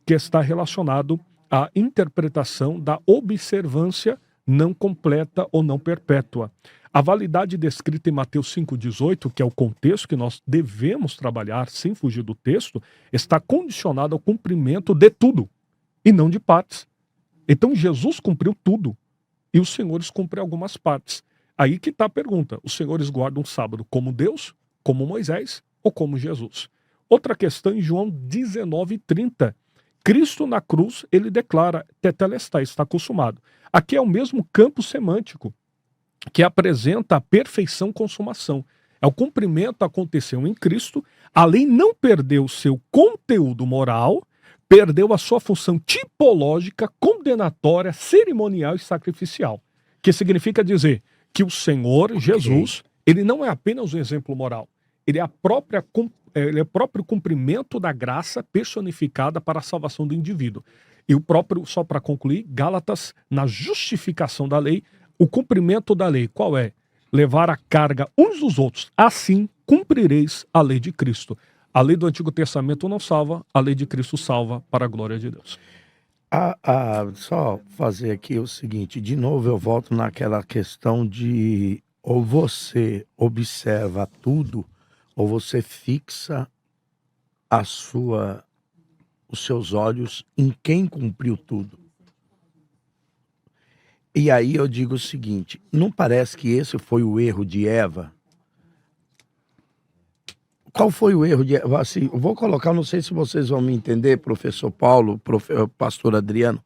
que está relacionado à interpretação da observância não completa ou não perpétua. A validade descrita em Mateus 5,18, que é o contexto que nós devemos trabalhar sem fugir do texto, está condicionada ao cumprimento de tudo, e não de partes. Então Jesus cumpriu tudo, e os senhores cumprem algumas partes. Aí que está a pergunta: os senhores guardam o sábado como Deus, como Moisés ou como Jesus? Outra questão em João 19,30. Cristo na cruz, ele declara, tetelestai, está consumado. Aqui é o mesmo campo semântico que apresenta a perfeição consumação. É o cumprimento aconteceu em Cristo, a lei não perdeu o seu conteúdo moral, perdeu a sua função tipológica, condenatória, cerimonial e sacrificial. Que significa dizer que o Senhor Jesus, ele não é apenas um exemplo moral, ele é o próprio cumprimento da graça personificada para a salvação do indivíduo. E o próprio, só para concluir, Gálatas, na justificação da lei, o cumprimento da lei, qual é? Levar a carga uns dos outros. Assim cumprireis a lei de Cristo. A lei do Antigo Testamento não salva, a lei de Cristo salva para a glória de Deus. Só fazer aqui o seguinte, de novo eu volto naquela questão de ou você observa tudo, ou você fixa os seus olhos em quem cumpriu tudo. E aí eu digo o seguinte, não parece que esse foi o erro de Eva? Qual foi o erro de Eva? Assim, eu vou colocar, não sei se vocês vão me entender, professor Paulo, pastor Adriano,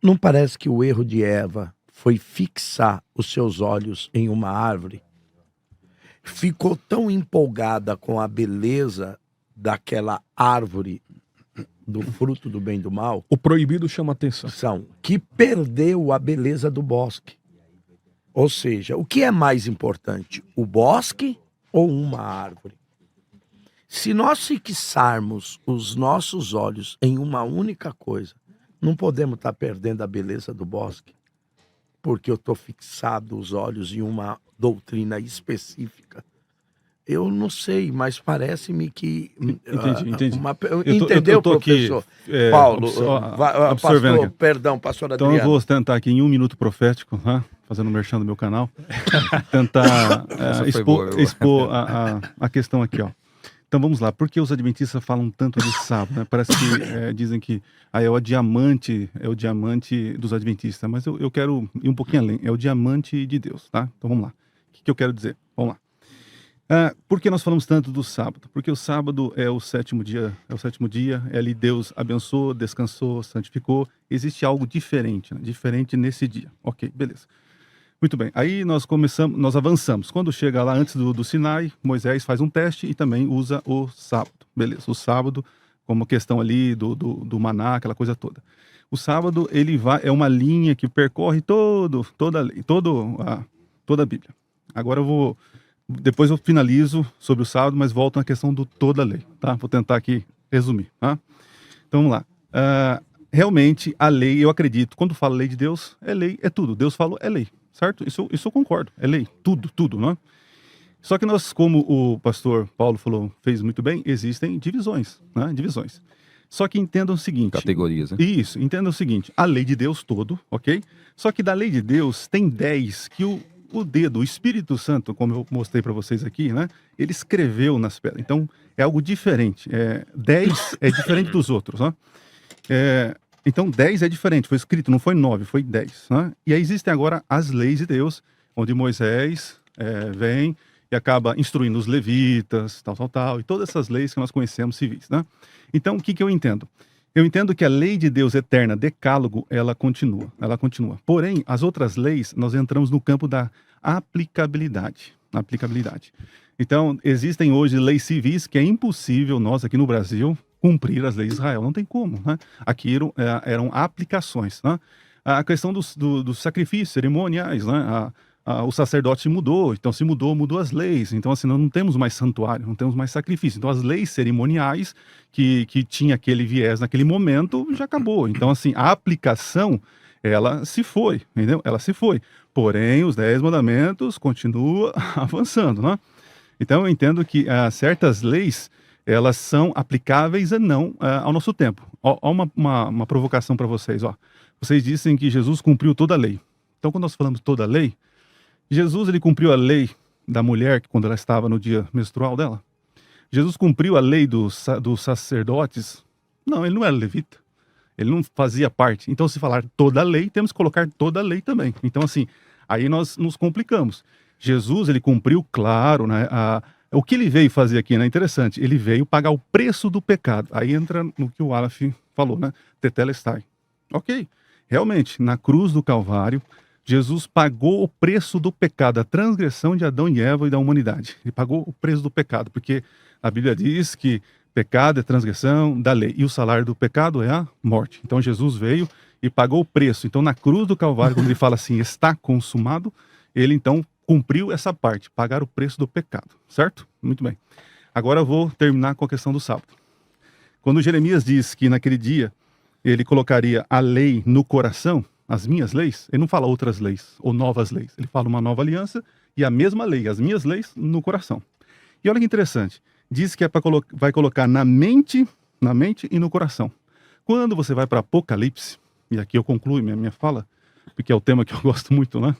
não parece que o erro de Eva foi fixar os seus olhos em uma árvore? Ficou tão empolgada com a beleza daquela árvore do fruto do bem e do mal, O proibido chama atenção. que perdeu a beleza do bosque. Ou seja, o que é mais importante, o bosque ou uma árvore? Se nós fixarmos os nossos olhos em uma única coisa, não podemos estar perdendo a beleza do bosque, porque eu estou fixado os olhos em uma doutrina específica. Eu não sei, mas parece-me que... Entendi. Entendeu, eu tô aqui, professor? Paulo, observando aqui. pastor Então Adriano. eu vou tentar aqui em um minuto profético, fazendo merchan do meu canal, tentar foi boa, expor a questão aqui, ó. Então vamos lá, por que os adventistas falam tanto de sábado? Né? Parece que dizem que é o diamante dos adventistas, mas eu quero ir um pouquinho além, é o diamante de Deus, tá? Então vamos lá. O que eu quero dizer? Vamos lá. Por que nós falamos tanto do sábado? Porque o sábado é o sétimo dia, é ali Deus abençoou, descansou, santificou. Existe algo diferente, né? Diferente nesse dia. Ok, beleza. Muito bem, aí nós avançamos. Quando chega lá antes do Sinai, Moisés faz um teste e também usa o sábado. Beleza, o sábado como questão ali do maná, aquela coisa toda. O sábado, é uma linha que percorre toda a lei, toda a Bíblia. Agora depois eu finalizo sobre o sábado, mas volto na questão do toda a lei, tá? Vou tentar aqui resumir, tá? Então vamos lá. Realmente, a lei, eu acredito, quando falo lei de Deus, é lei, é tudo. Deus falou, é lei, certo? Isso eu concordo, é lei, tudo, não é? Só que nós, como o pastor Paulo falou, fez muito bem, existem divisões, né? Divisões. Só que entendam o seguinte... Categorias, né? Isso, entendam o seguinte, a lei de Deus todo, ok? Só que da lei de Deus tem 10 que o Espírito Santo, como eu mostrei para vocês aqui, né? Ele escreveu nas pedras. Então, é algo diferente. 10 é diferente dos outros, né? Então, 10 é diferente. Foi escrito, não foi 9, foi 10. Né? E aí existem agora as leis de Deus, onde Moisés vem e acaba instruindo os levitas, tal, e todas essas leis que nós conhecemos civis, né? Então, o que eu entendo? Eu entendo que a lei de Deus eterna, decálogo, ela continua. Porém, as outras leis, nós entramos no campo da aplicabilidade. Então, existem hoje leis civis que é impossível nós aqui no Brasil cumprir as leis de Israel. Não tem como, né? Aqui eram aplicações, né? A questão dos sacrifícios cerimoniais, né? O sacerdote mudou, então se mudou as leis. Então, assim, nós não temos mais santuário, não temos mais sacrifício. Então, as leis cerimoniais que tinha aquele viés naquele momento, já acabou. Então, assim, a aplicação, ela se foi, entendeu? Ela se foi. Porém, os 10 mandamentos continuam avançando, né? Então, eu entendo que certas leis, elas são aplicáveis ou não ao nosso tempo. Ó, uma provocação para vocês, ó. Vocês dizem que Jesus cumpriu toda a lei. Então, quando nós falamos toda a lei, Jesus, ele cumpriu a lei da mulher quando ela estava no dia menstrual dela? Jesus cumpriu a lei dos sacerdotes? Não, ele não era levita. Ele não fazia parte. Então, se falar toda a lei, temos que colocar toda a lei também. Então, assim, aí nós nos complicamos. Jesus, ele cumpriu, claro, né, o que ele veio fazer aqui, né? Interessante. Ele veio pagar o preço do pecado. Aí entra no que o Aleph falou, né? Tetelestai. Ok. Realmente, na cruz do Calvário, Jesus pagou o preço do pecado, a transgressão de Adão e Eva e da humanidade. Ele pagou o preço do pecado, porque a Bíblia diz que pecado é transgressão da lei, e o salário do pecado é a morte. Então Jesus veio e pagou o preço. Então na cruz do Calvário, quando ele fala assim, está consumado, ele então cumpriu essa parte, pagar o preço do pecado, certo? Muito bem. Agora eu vou terminar com a questão do sábado. Quando Jeremias diz que naquele dia ele colocaria a lei no coração, as minhas leis, ele não fala outras leis ou novas leis. Ele fala uma nova aliança e a mesma lei, as minhas leis no coração. E olha que interessante, diz que vai colocar na mente e no coração. quando você vai para Apocalipse, e aqui eu concluo minha fala, porque é o tema que eu gosto muito, né?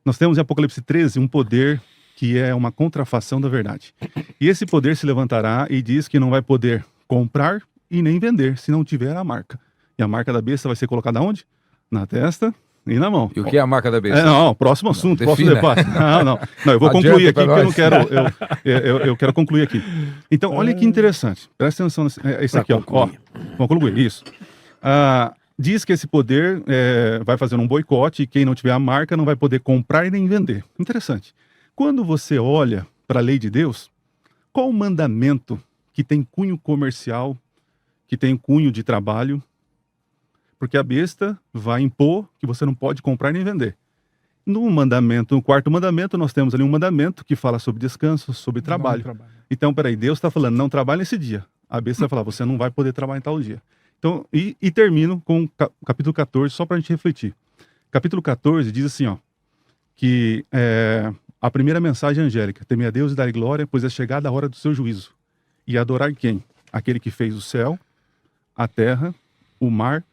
Nós temos em Apocalipse 13 um poder que é uma contrafação da verdade. E esse poder se levantará e diz que não vai poder comprar e nem vender se não tiver a marca. E a marca da besta vai ser colocada onde? Na testa e na mão. E o que é a marca da besta? Não, próximo assunto, próximo defina. debate. Não, eu vou Adianta concluir aqui, pra porque eu não nós. quero. Eu quero concluir aqui. Então, olha que interessante. Presta atenção isso Pra aqui, ó. concluir. Vamos concluir, isso. Diz que esse poder vai fazer um boicote e quem não tiver a marca não vai poder comprar e nem vender. Interessante. Quando você olha para a lei de Deus, qual o mandamento que tem cunho comercial, que tem cunho de trabalho? Porque a besta vai impor que você não pode comprar nem vender. No mandamento, no quarto mandamento, nós temos ali um mandamento que fala sobre descanso, sobre trabalho. Então, peraí, Deus está falando, não trabalhe nesse dia. A besta vai falar, você não vai poder trabalhar em tal dia. Então, e termino com o capítulo 14, só para a gente refletir. Capítulo 14 diz assim, ó, que a primeira mensagem angélica, temer a Deus e dar glória, pois é chegada a hora do seu juízo. E adorar quem? Aquele que fez o céu, a terra, o mar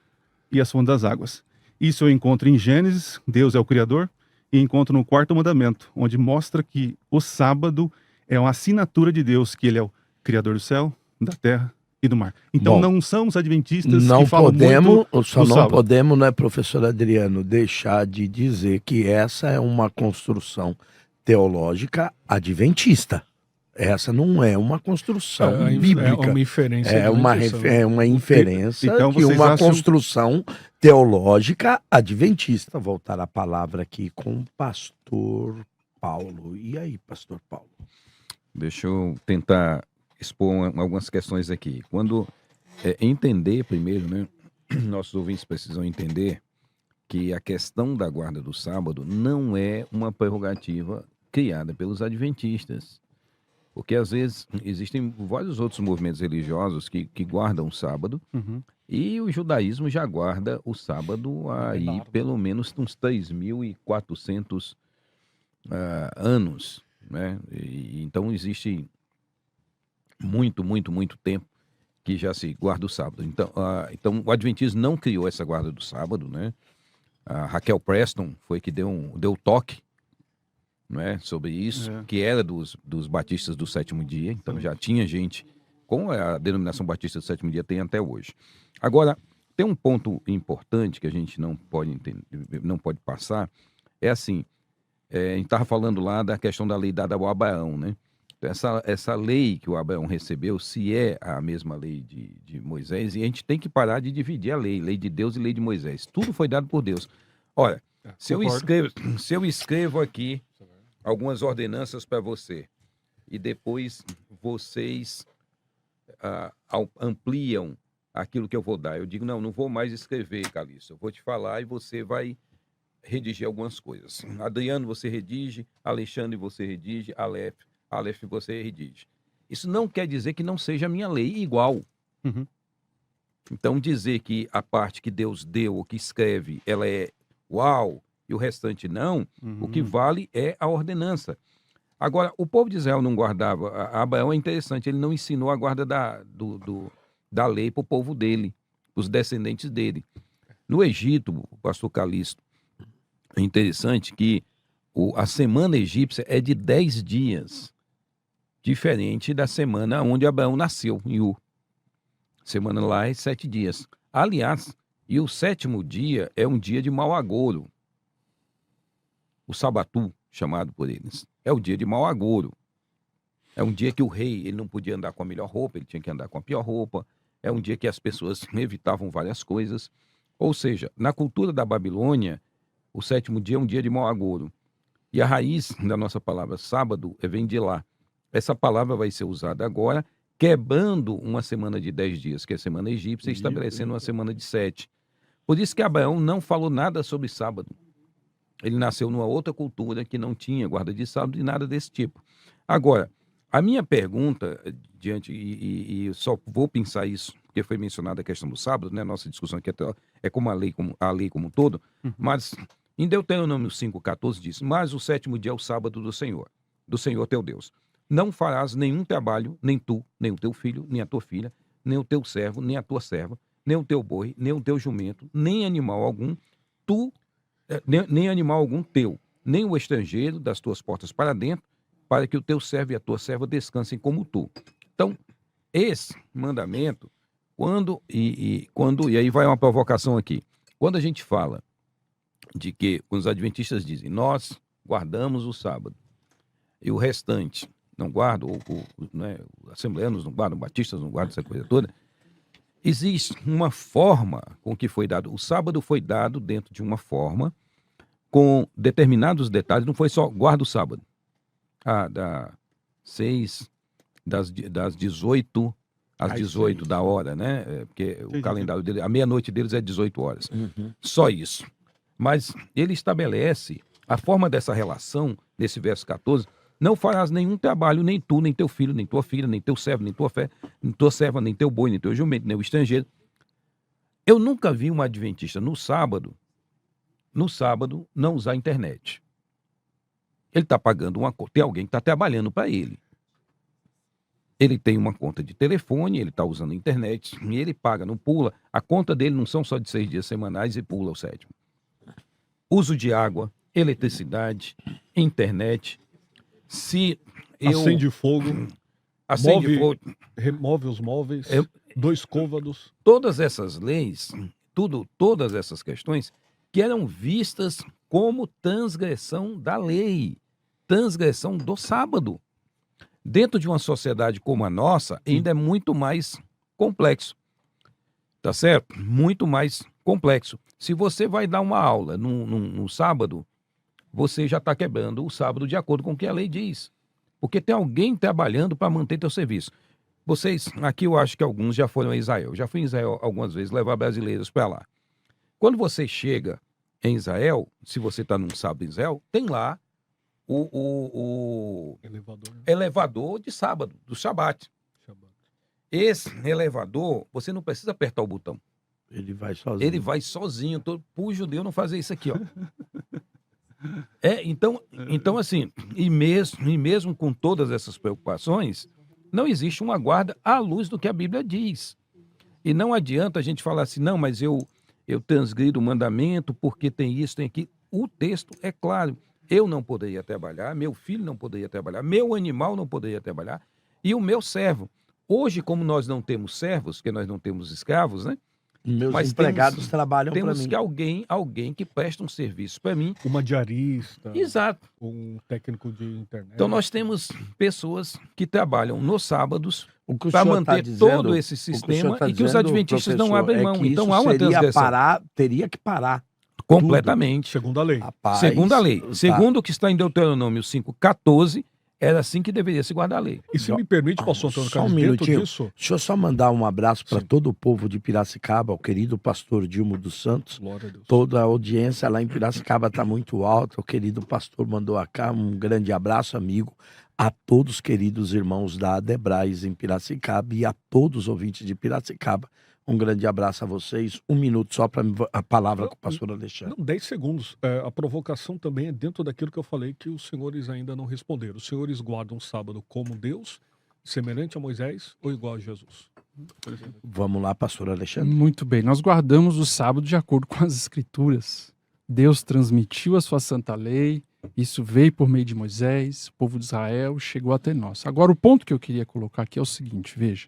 e as fontes das águas. Isso eu encontro em Gênesis, Deus é o Criador, e encontro no quarto mandamento, onde mostra que o sábado é uma assinatura de Deus, que ele é o Criador do céu, da terra e do mar. Então Bom, não são os adventistas Não que falam podemos, muito só do não sábado. podemos, né, professor Adriano, deixar de dizer que essa é uma construção teológica adventista. Essa não é uma construção bíblica. É uma inferência. É uma inferência Então de vocês uma acham- construção teológica adventista. Vou voltar a palavra aqui com o pastor Paulo. E aí, pastor Paulo? Deixa eu tentar expor algumas questões aqui. Quando entender primeiro, né? Nossos ouvintes precisam entender que a questão da guarda do sábado não é uma prerrogativa criada pelos adventistas. Porque às vezes existem vários outros movimentos religiosos que guardam o sábado, Uhum. e o judaísmo já guarda o sábado aí Verdade. pelo menos uns 3.400 anos, né? Então existe muito tempo que já se guarda o sábado. Então o adventismo não criou essa guarda do sábado, né? A Raquel Preston foi que deu o toque, né, sobre isso, que era dos batistas do sétimo dia. Então já tinha gente com a denominação batista do sétimo dia, tem até hoje. Agora, tem um ponto importante que a gente não pode entender, não pode passar, é assim, a gente estava falando lá da questão da lei dada ao Abraão, né? Então, essa lei que o Abraão recebeu, se é a mesma lei de Moisés, e a gente tem que parar de dividir a lei de Deus e lei de Moisés. Tudo foi dado por Deus. Olha, se eu escrevo aqui algumas ordenanças para você e depois vocês ampliam aquilo que eu vou dar, eu digo, não vou mais escrever, Calixto, eu vou te falar e você vai redigir algumas coisas. Adriano, você redige, Alexandre, você redige, Aleph, você redige. Isso não quer dizer que não seja a minha lei igual. Uhum. Então, dizer que a parte que Deus deu, ou que escreve, ela é uau, e o restante não, o que vale é a ordenança. Agora, o povo de Israel não guardava, Abraão é interessante, ele não ensinou a guarda da lei para o povo dele, para os descendentes dele. No Egito, o pastor Calixto, é interessante que a semana egípcia é de 10 dias, diferente da semana onde Abraão nasceu, em Ur. Semana lá é 7 dias. Aliás, e o sétimo dia é um dia de mau agouro. O sabatu, chamado por eles, é o dia de mau agouro. É um dia que o rei ele não podia andar com a melhor roupa, ele tinha que andar com a pior roupa. É um dia que as pessoas evitavam várias coisas. Ou seja, na cultura da Babilônia, o sétimo dia é um dia de mau agouro. E a raiz da nossa palavra sábado vem de lá. Essa palavra vai ser usada agora, quebrando uma semana de 10 dias, que é a semana egípcia, e estabelecendo uma semana de 7. Por isso que Abraão não falou nada sobre sábado. Ele nasceu numa outra cultura que não tinha guarda de sábado e nada desse tipo. Agora, a minha pergunta, e só vou pensar isso, porque foi mencionada a questão do sábado, né? Nossa discussão aqui é como a lei como um todo, mas em Deuteronômio 5,14 diz, mas o sétimo dia é o sábado do Senhor teu Deus. Não farás nenhum trabalho, nem tu, nem o teu filho, nem a tua filha, nem o teu servo, nem a tua serva, nem o teu boi, nem o teu jumento, nem animal algum, nem animal algum teu, nem o estrangeiro das tuas portas para dentro, para que o teu servo e a tua serva descansem como tu. Então, esse mandamento, e aí vai uma provocação aqui. Quando a gente fala de que os adventistas dizem, nós guardamos o sábado, e o restante não guardam, né, os assembleanos não guardam, batistas não guardam, essa coisa toda, existe uma forma com que foi dado. O sábado foi dado dentro de uma forma, com determinados detalhes, não foi só guarda o sábado. Das 18 às 18 da hora, né? Porque o calendário dele, a meia-noite deles é 18 horas. Só isso. Mas ele estabelece a forma dessa relação, nesse verso 14, não farás nenhum trabalho, nem tu, nem teu filho, nem tua filha, nem teu servo, nem tua serva, nem teu boi, nem teu jumento, nem o estrangeiro. Eu nunca vi um adventista no sábado não usar a internet. Ele está pagando uma conta, tem alguém que está trabalhando para ele. Ele tem uma conta de telefone, ele está usando a internet, e ele paga, não pula. A conta dele não são só de 6 dias semanais e pula o 7º. Uso de água, eletricidade, internet. Acende fogo, remove os móveis, 2 côvados. Todas essas leis, todas essas questões que eram vistas como transgressão da lei, transgressão do sábado. Dentro de uma sociedade como a nossa, ainda é muito mais complexo. Tá certo? Muito mais complexo. Se você vai dar uma aula no sábado, você já está quebrando o sábado de acordo com o que a lei diz. Porque tem alguém trabalhando para manter teu serviço. Vocês, aqui eu acho que alguns já foram a Israel. Já fui em Israel algumas vezes levar brasileiros para lá. Quando você chega em Israel, se você está num sábado em Israel, tem lá o elevador de sábado, do Shabat. Esse elevador, você não precisa apertar o botão. Ele vai sozinho. Ele vai sozinho. Para o judeu não fazer isso aqui, ó. Então assim, e mesmo com todas essas preocupações, não existe uma guarda à luz do que a Bíblia diz. E não adianta a gente falar assim, não, mas eu transgrido o mandamento porque tem isso, tem aquilo. O texto é claro. Eu não poderia trabalhar, meu filho não poderia trabalhar, meu animal não poderia trabalhar e o meu servo. Hoje, como nós não temos servos, porque nós não temos escravos, né? Meus empregados trabalham para mim. Temos que alguém que presta um serviço para mim. Uma diarista. Exato. Um técnico de internet. Então nós temos pessoas que trabalham nos sábados para manter todo esse sistema e que os adventistas não abrem mão. Então há uma transgressão. Teria que parar. Completamente. Segundo a lei. Rapaz, segundo a lei. Segundo o que está em Deuteronômio 5,14, era assim que deveria se guardar a lei. E se me permite, pastor Antônio Carlos, dentro disso... Deixa eu só mandar um abraço para todo o povo de Piracicaba, o querido pastor Dilmo dos Santos. Glória a Deus. Toda a audiência lá em Piracicaba está muito alta. O querido pastor mandou cá um grande abraço, amigo, a todos os queridos irmãos da Adebrais em Piracicaba e a todos os ouvintes de Piracicaba. Um grande abraço a vocês. 1 minuto só para a palavra com o pastor Alexandre. Não, 10 segundos. A provocação também é dentro daquilo que eu falei que os senhores ainda não responderam. Os senhores guardam o sábado como Deus, semelhante a Moisés ou igual a Jesus? Vamos lá, pastor Alexandre. Muito bem. Nós guardamos o sábado de acordo com as Escrituras. Deus transmitiu a sua santa lei. Isso veio por meio de Moisés, o povo de Israel, chegou até nós. Agora, o ponto que eu queria colocar aqui é o seguinte, veja.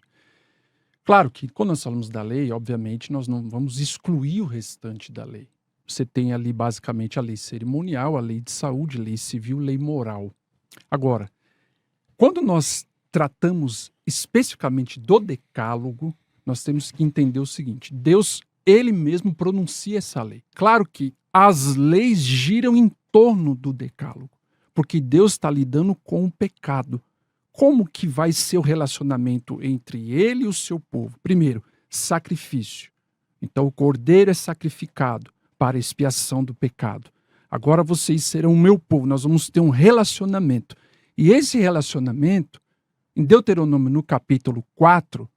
Claro que quando nós falamos da lei, obviamente, nós não vamos excluir o restante da lei. Você tem ali basicamente a lei cerimonial, a lei de saúde, lei civil, lei moral. Agora, quando nós tratamos especificamente do decálogo, nós temos que entender o seguinte, Deus, ele mesmo pronuncia essa lei. Claro que as leis giram em torno do decálogo, porque Deus está lidando com o pecado. Como que vai ser o relacionamento entre ele e o seu povo? Primeiro, sacrifício. Então o cordeiro é sacrificado para a expiação do pecado. Agora vocês serão o meu povo, nós vamos ter um relacionamento. E esse relacionamento, em Deuteronômio no capítulo 4,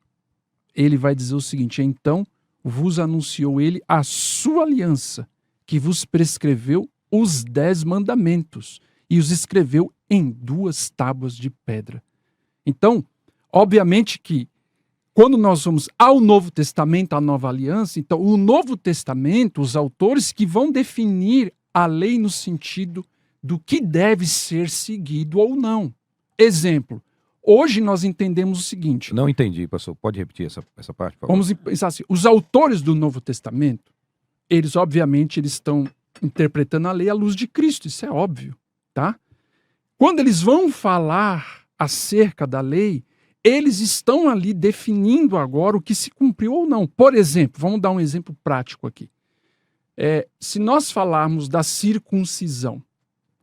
ele vai dizer o seguinte, então vos anunciou ele a sua aliança, que vos prescreveu os 10 mandamentos, e os escreveu em 2 tábuas de pedra. Então, obviamente que quando nós vamos ao Novo Testamento, à Nova Aliança, então o Novo Testamento, os autores que vão definir a lei no sentido do que deve ser seguido ou não. Exemplo, hoje nós entendemos o seguinte. Não entendi, pastor. Pode repetir essa parte, por favor? Vamos pensar assim, os autores do Novo Testamento, eles obviamente eles estão interpretando a lei à luz de Cristo, isso é óbvio, tá? Quando eles vão falar acerca da lei, eles estão ali definindo agora o que se cumpriu ou não. Por exemplo, vamos dar um exemplo prático aqui. Se nós falarmos da circuncisão,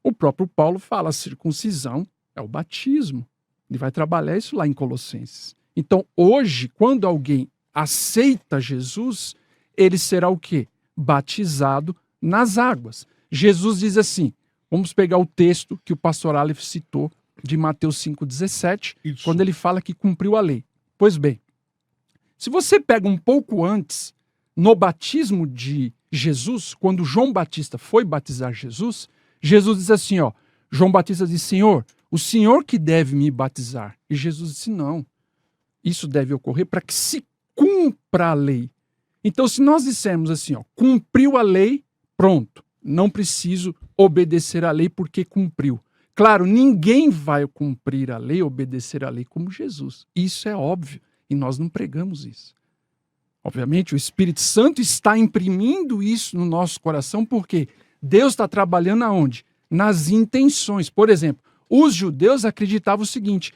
o próprio Paulo fala, a circuncisão é o batismo. Ele vai trabalhar isso lá em Colossenses. Então, hoje, quando alguém aceita Jesus, ele será o quê? Batizado nas águas. Jesus diz assim, vamos pegar o texto que o pastor Aleph citou, de Mateus 5,17, quando ele fala que cumpriu a lei. Pois bem, se você pega um pouco antes, no batismo de Jesus, quando João Batista foi batizar Jesus, Jesus diz assim, ó, João Batista diz, Senhor, o Senhor que deve me batizar. E Jesus disse, não, isso deve ocorrer para que se cumpra a lei. Então, se nós dissermos assim, ó, cumpriu a lei, pronto, não preciso obedecer à lei porque cumpriu. Claro, ninguém vai cumprir a lei, obedecer a lei como Jesus. Isso é óbvio, e nós não pregamos isso. Obviamente, o Espírito Santo está imprimindo isso no nosso coração, porque Deus está trabalhando aonde? Nas intenções. Por exemplo, os judeus acreditavam o seguinte,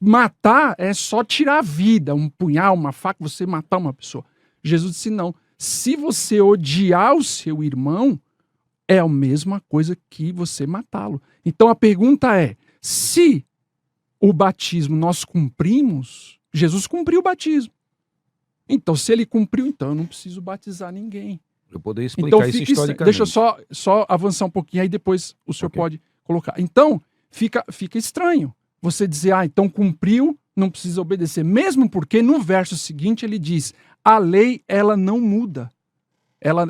matar é só tirar a vida, um punhal, uma faca, você matar uma pessoa. Jesus disse não, se você odiar o seu irmão, é a mesma coisa que você matá-lo. Então a pergunta é, se o batismo nós cumprimos, Jesus cumpriu o batismo. Então se ele cumpriu, então eu não preciso batizar ninguém. Eu poderia explicar então, isso historicamente. Deixa eu só avançar um pouquinho, aí depois o senhor pode colocar. Então, fica estranho você dizer, então cumpriu, não precisa obedecer. Mesmo porque no verso seguinte ele diz, a lei ela não muda. Ela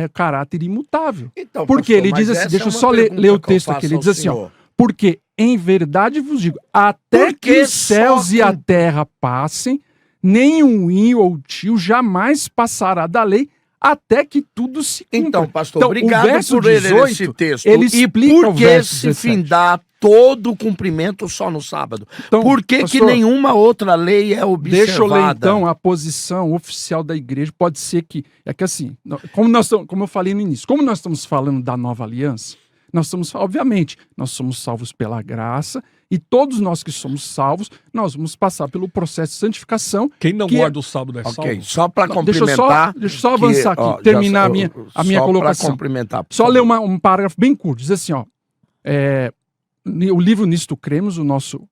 é caráter imutável. Então, porque pastor, ele diz assim, deixa eu só ler o texto aqui, ele diz assim, ó, porque em verdade vos digo, até que os céus e a terra passem, nem um i ou tio jamais passará da lei, até que tudo se cumpra. Então, pastor, obrigado por ler esse texto. Ele explica por que se findar todo o cumprimento só no sábado? Então, por que pastor, nenhuma outra lei é observada? Deixa eu ler, então, a posição oficial da igreja. Pode ser que... É que assim, como eu falei no início, como nós estamos falando da nova aliança, obviamente, nós somos salvos pela graça, e todos nós que somos salvos, nós vamos passar pelo processo de santificação. Quem não guarda o sábado é okay, salvo. Só para complementar... Deixa eu só avançar aqui, terminar a minha colocação. Complementar, só ler um parágrafo bem curto. Diz assim, ó... o livro Nisto Cremos, o nosso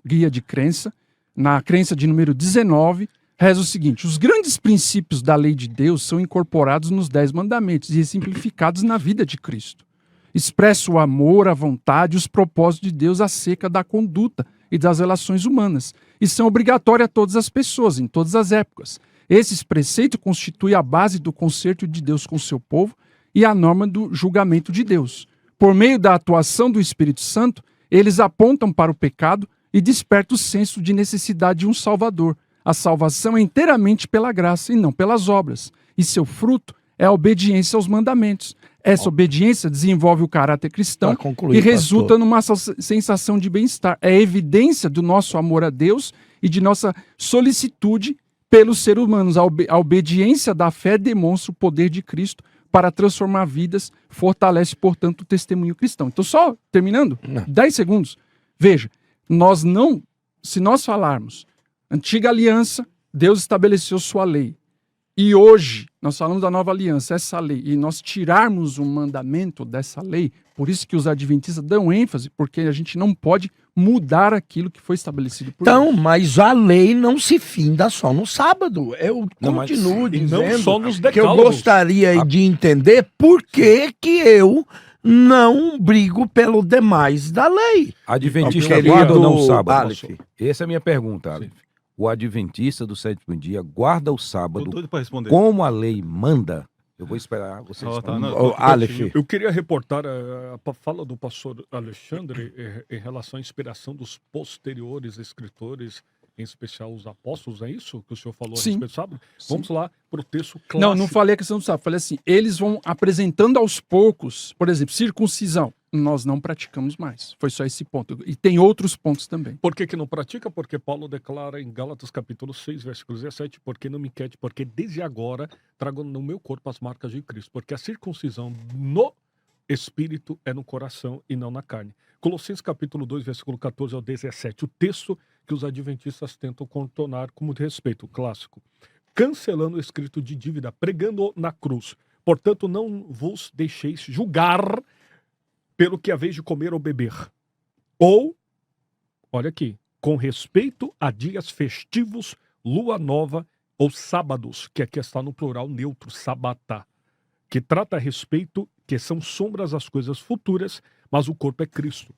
guia de crença, na crença de número 19, reza o seguinte, os grandes princípios da lei de Deus são incorporados nos 10 mandamentos e exemplificados na vida de Cristo. Expressa o amor, a vontade e os propósitos de Deus acerca da conduta e das relações humanas, e são obrigatórios a todas as pessoas, em todas as épocas. Esses preceitos constituem a base do concerto de Deus com o seu povo e a norma do julgamento de Deus. Por meio da atuação do Espírito Santo, eles apontam para o pecado e despertam o senso de necessidade de um Salvador. A salvação é inteiramente pela graça e não pelas obras, e seu fruto é a obediência aos mandamentos. Essa obediência desenvolve o caráter cristão e resulta numa sensação de bem-estar. É evidência do nosso amor a Deus e de nossa solicitude pelos seres humanos. A obediência da fé demonstra o poder de Cristo para transformar vidas, fortalece, portanto, o testemunho cristão. Então, só terminando, 10 segundos. Veja, se nós falarmos, antiga aliança, Deus estabeleceu sua lei. E hoje, nós falamos da nova aliança, essa lei, e nós tirarmos um mandamento dessa lei, por isso que os adventistas dão ênfase, porque a gente não pode mudar aquilo que foi estabelecido por Deus. Mas a lei não se finda só no sábado. Eu continuo dizendo não só nos que eu gostaria de entender por que eu não brigo pelo demais da lei. Adventista guarda ou não o sábado? Aleph. Essa é a minha pergunta, Aleph. O adventista do sétimo dia guarda o sábado como a lei manda? Eu vou esperar vocês. Aleph. Eu queria reportar a fala do pastor Alexandre em relação à inspiração dos posteriores escritores em especial os apóstolos, é isso que o senhor falou a Sim. respeito do sábado? Sim. Vamos lá para o texto clássico. Não falei a questão do sábado. Falei assim, eles vão apresentando aos poucos, por exemplo, circuncisão. Nós não praticamos mais. Foi só esse ponto. E tem outros pontos também. Por que não pratica? Porque Paulo declara em Gálatas capítulo 6, versículo 17, porque não me quede, porque desde agora trago no meu corpo as marcas de Cristo, porque a circuncisão no espírito é no coração e não na carne. Colossenses capítulo 2, versículo 14 ao 17, o texto que os adventistas tentam contornar com muito respeito, o clássico. Cancelando o escrito de dívida, pregando na cruz. Portanto, não vos deixeis julgar pelo que haveis de comer ou beber. Ou, olha aqui, com respeito a dias festivos, lua nova ou sábados, que aqui está no plural neutro, sabatá, que trata a respeito, que são sombras das coisas futuras, mas o corpo é Cristo.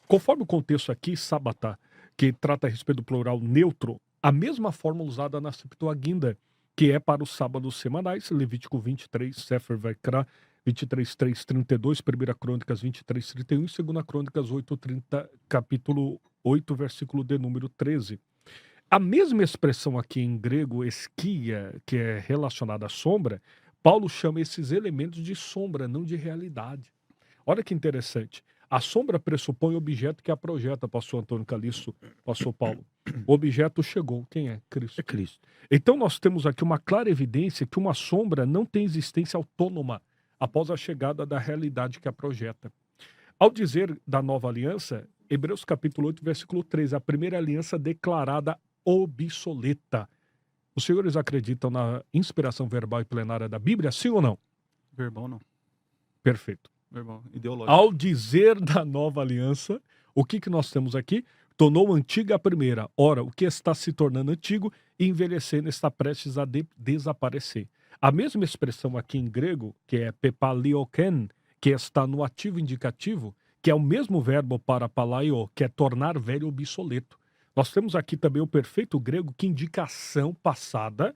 Conforme o contexto aqui, sabatá, que trata a respeito do plural neutro, a mesma forma usada na Septuaginta, que é para os sábados semanais, Levítico 23, Sefer Vaikra, 23, 32, 1 Crônicas 23, 31 e 2 Crônicas 8, 30, capítulo 8, versículo de número 13. A mesma expressão aqui em grego, esquia, que é relacionada à sombra, Paulo chama esses elementos de sombra, não de realidade. Olha que interessante. A sombra pressupõe o objeto que a projeta, pastor Antônio Calixto, pastor Paulo. O objeto chegou. Quem é? Cristo. É Cristo. Então nós temos aqui uma clara evidência que uma sombra não tem existência autônoma após a chegada da realidade que a projeta. Ao dizer da nova aliança, Hebreus capítulo 8, versículo 3, a primeira aliança declarada obsoleta. Os senhores acreditam na inspiração verbal e plenária da Bíblia, sim ou não? Verbal não. Perfeito. Verbal, ideológico. Ao dizer da nova aliança, o que nós temos aqui? Tornou antiga a primeira. Ora, o que está se tornando antigo e envelhecendo está prestes a desaparecer. A mesma expressão aqui em grego, que é pepalioken, que está no ativo indicativo, que é o mesmo verbo para palaio, que é tornar velho obsoleto. Nós temos aqui também o perfeito grego, que indica ação passada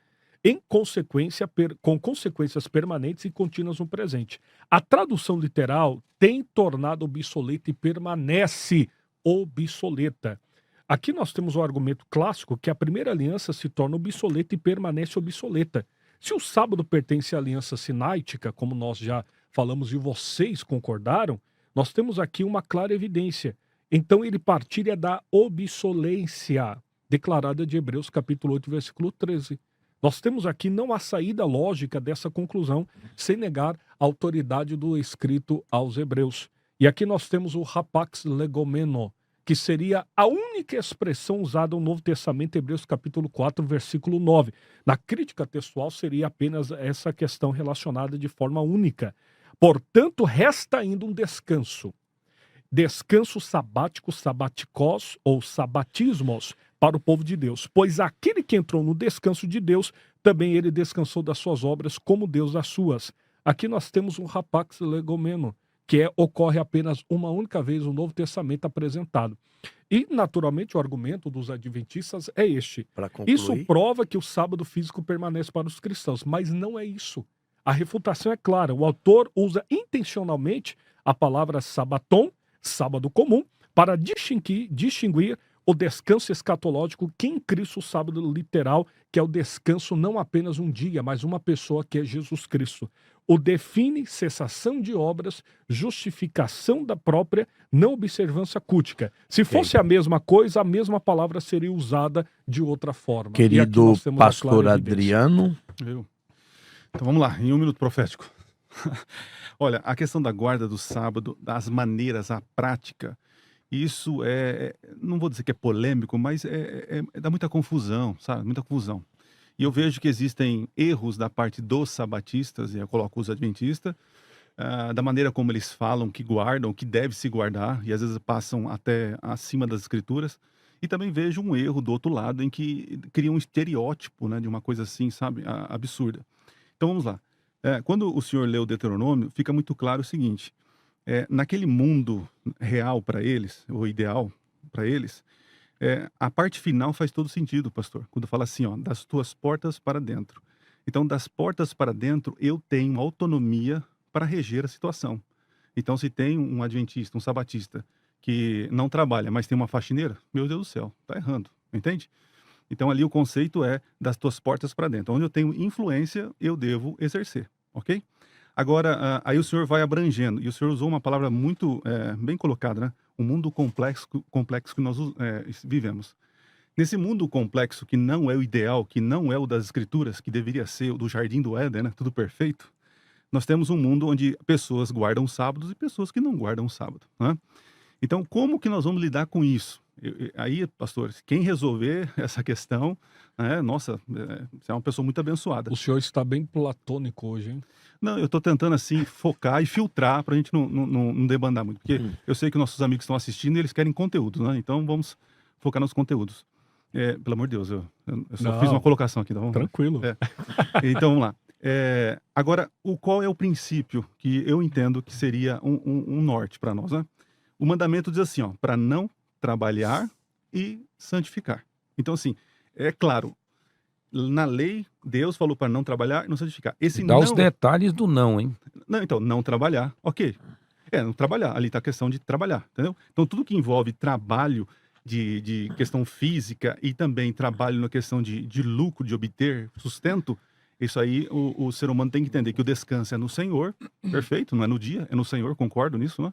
com consequências permanentes e contínuas no presente. A tradução literal tem tornado obsoleta e permanece obsoleta. Aqui nós temos o argumento clássico que a primeira aliança se torna obsoleta e permanece obsoleta. Se o sábado pertence à aliança sináitica, como nós já falamos e vocês concordaram, nós temos aqui uma clara evidência. Então ele partilha da obsolência declarada de Hebreus capítulo 8, versículo 13. Nós temos aqui não há saída lógica dessa conclusão sem negar a autoridade do escrito aos Hebreus. E aqui nós temos o rapax legomeno, que seria a única expressão usada no Novo Testamento, Hebreus capítulo 4, versículo 9. Na crítica textual seria apenas essa questão relacionada de forma única. Portanto, resta ainda um descanso. Descanso sabático, sabaticós ou sabatismos para o povo de Deus. Pois aquele que entrou no descanso de Deus, também ele descansou das suas obras como Deus das suas. Aqui nós temos um rapax legomeno, que ocorre apenas uma única vez no Novo Testamento apresentado. E, naturalmente, o argumento dos adventistas é este. Isso prova que o sábado físico permanece para os cristãos, mas não é isso. A refutação é clara. O autor usa intencionalmente a palavra sabaton, sábado comum, para distinguir o descanso escatológico que em Cristo o sábado literal, que é o descanso não apenas um dia, mas uma pessoa que é Jesus Cristo. O define cessação de obras, justificação da própria não observância cultica. Se fosse a mesma coisa, a mesma palavra seria usada de outra forma. Querido pastor Adriano. Então vamos lá, em um minuto profético. Olha, a questão da guarda do sábado, das maneiras, a prática, isso não vou dizer que é polêmico, mas dá muita confusão, sabe? Muita confusão. E eu vejo que existem erros da parte dos sabatistas, e eu coloco os adventistas, da maneira como eles falam que guardam, que deve se guardar, e às vezes passam até acima das escrituras. E também vejo um erro do outro lado, em que cria um estereótipo, né, de uma coisa assim, sabe, absurda. Então vamos lá. Quando o senhor lê o Deuteronômio, fica muito claro o seguinte: naquele mundo real para eles, ou ideal para eles, a parte final faz todo sentido, pastor. Quando fala assim, ó, das tuas portas para dentro. Então, das portas para dentro, eu tenho autonomia para reger a situação. Então, se tem um adventista, um sabatista, que não trabalha, mas tem uma faxineira, meu Deus do céu, tá errando, entende? Então ali o conceito é das tuas portas para dentro. Onde eu tenho influência, eu devo exercer, ok? Agora, aí o senhor vai abrangendo, e o senhor usou uma palavra muito bem colocada, né? O mundo complexo que nós vivemos. Nesse mundo complexo que não é o ideal, que não é o das escrituras, que deveria ser o do Jardim do Éden, né? Tudo perfeito, nós temos um mundo onde pessoas guardam sábados e pessoas que não guardam sábado, né? Então, como que nós vamos lidar com isso? Aí, pastor, quem resolver essa questão, né, nossa, você é uma pessoa muito abençoada. O senhor está bem platônico hoje, hein? Não, eu estou tentando, assim, focar e filtrar para a gente não debandar muito. Porque eu sei que nossos amigos estão assistindo e eles querem conteúdo, né? Então, vamos focar nos conteúdos. Pelo amor de Deus, eu só fiz uma colocação aqui. Então Tranquilo. Então, vamos lá. Agora, qual é o princípio que eu entendo que seria um norte para nós, né? O mandamento diz assim, ó, para não trabalhar e santificar. Então, assim, é claro, na lei, Deus falou para não trabalhar e não santificar. Dá os detalhes do não, hein? Não, então, não trabalhar, ok. Não trabalhar, ali está a questão de trabalhar, entendeu? Então, tudo que envolve trabalho de questão física e também trabalho na questão de lucro, de obter sustento, isso aí o ser humano tem que entender que o descanso é no Senhor, perfeito, não é no dia, é no Senhor, concordo nisso, né?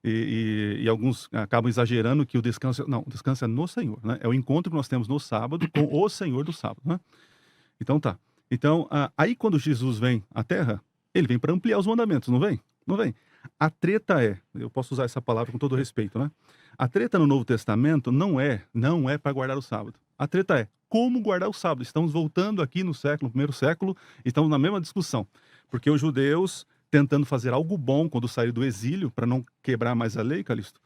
E alguns acabam exagerando que o descanso é no Senhor, né? É o encontro que nós temos no sábado com o Senhor do sábado, né? Então tá. Então, aí quando Jesus vem à Terra, ele vem para ampliar os mandamentos, não vem? Não vem. A treta eu posso usar essa palavra com todo respeito, né? A treta no Novo Testamento não é para guardar o sábado. A treta é como guardar o sábado. Estamos voltando aqui no primeiro século, estamos na mesma discussão. Porque os judeus tentando fazer algo bom quando saíram do exílio, para não quebrar mais a lei, Calixto.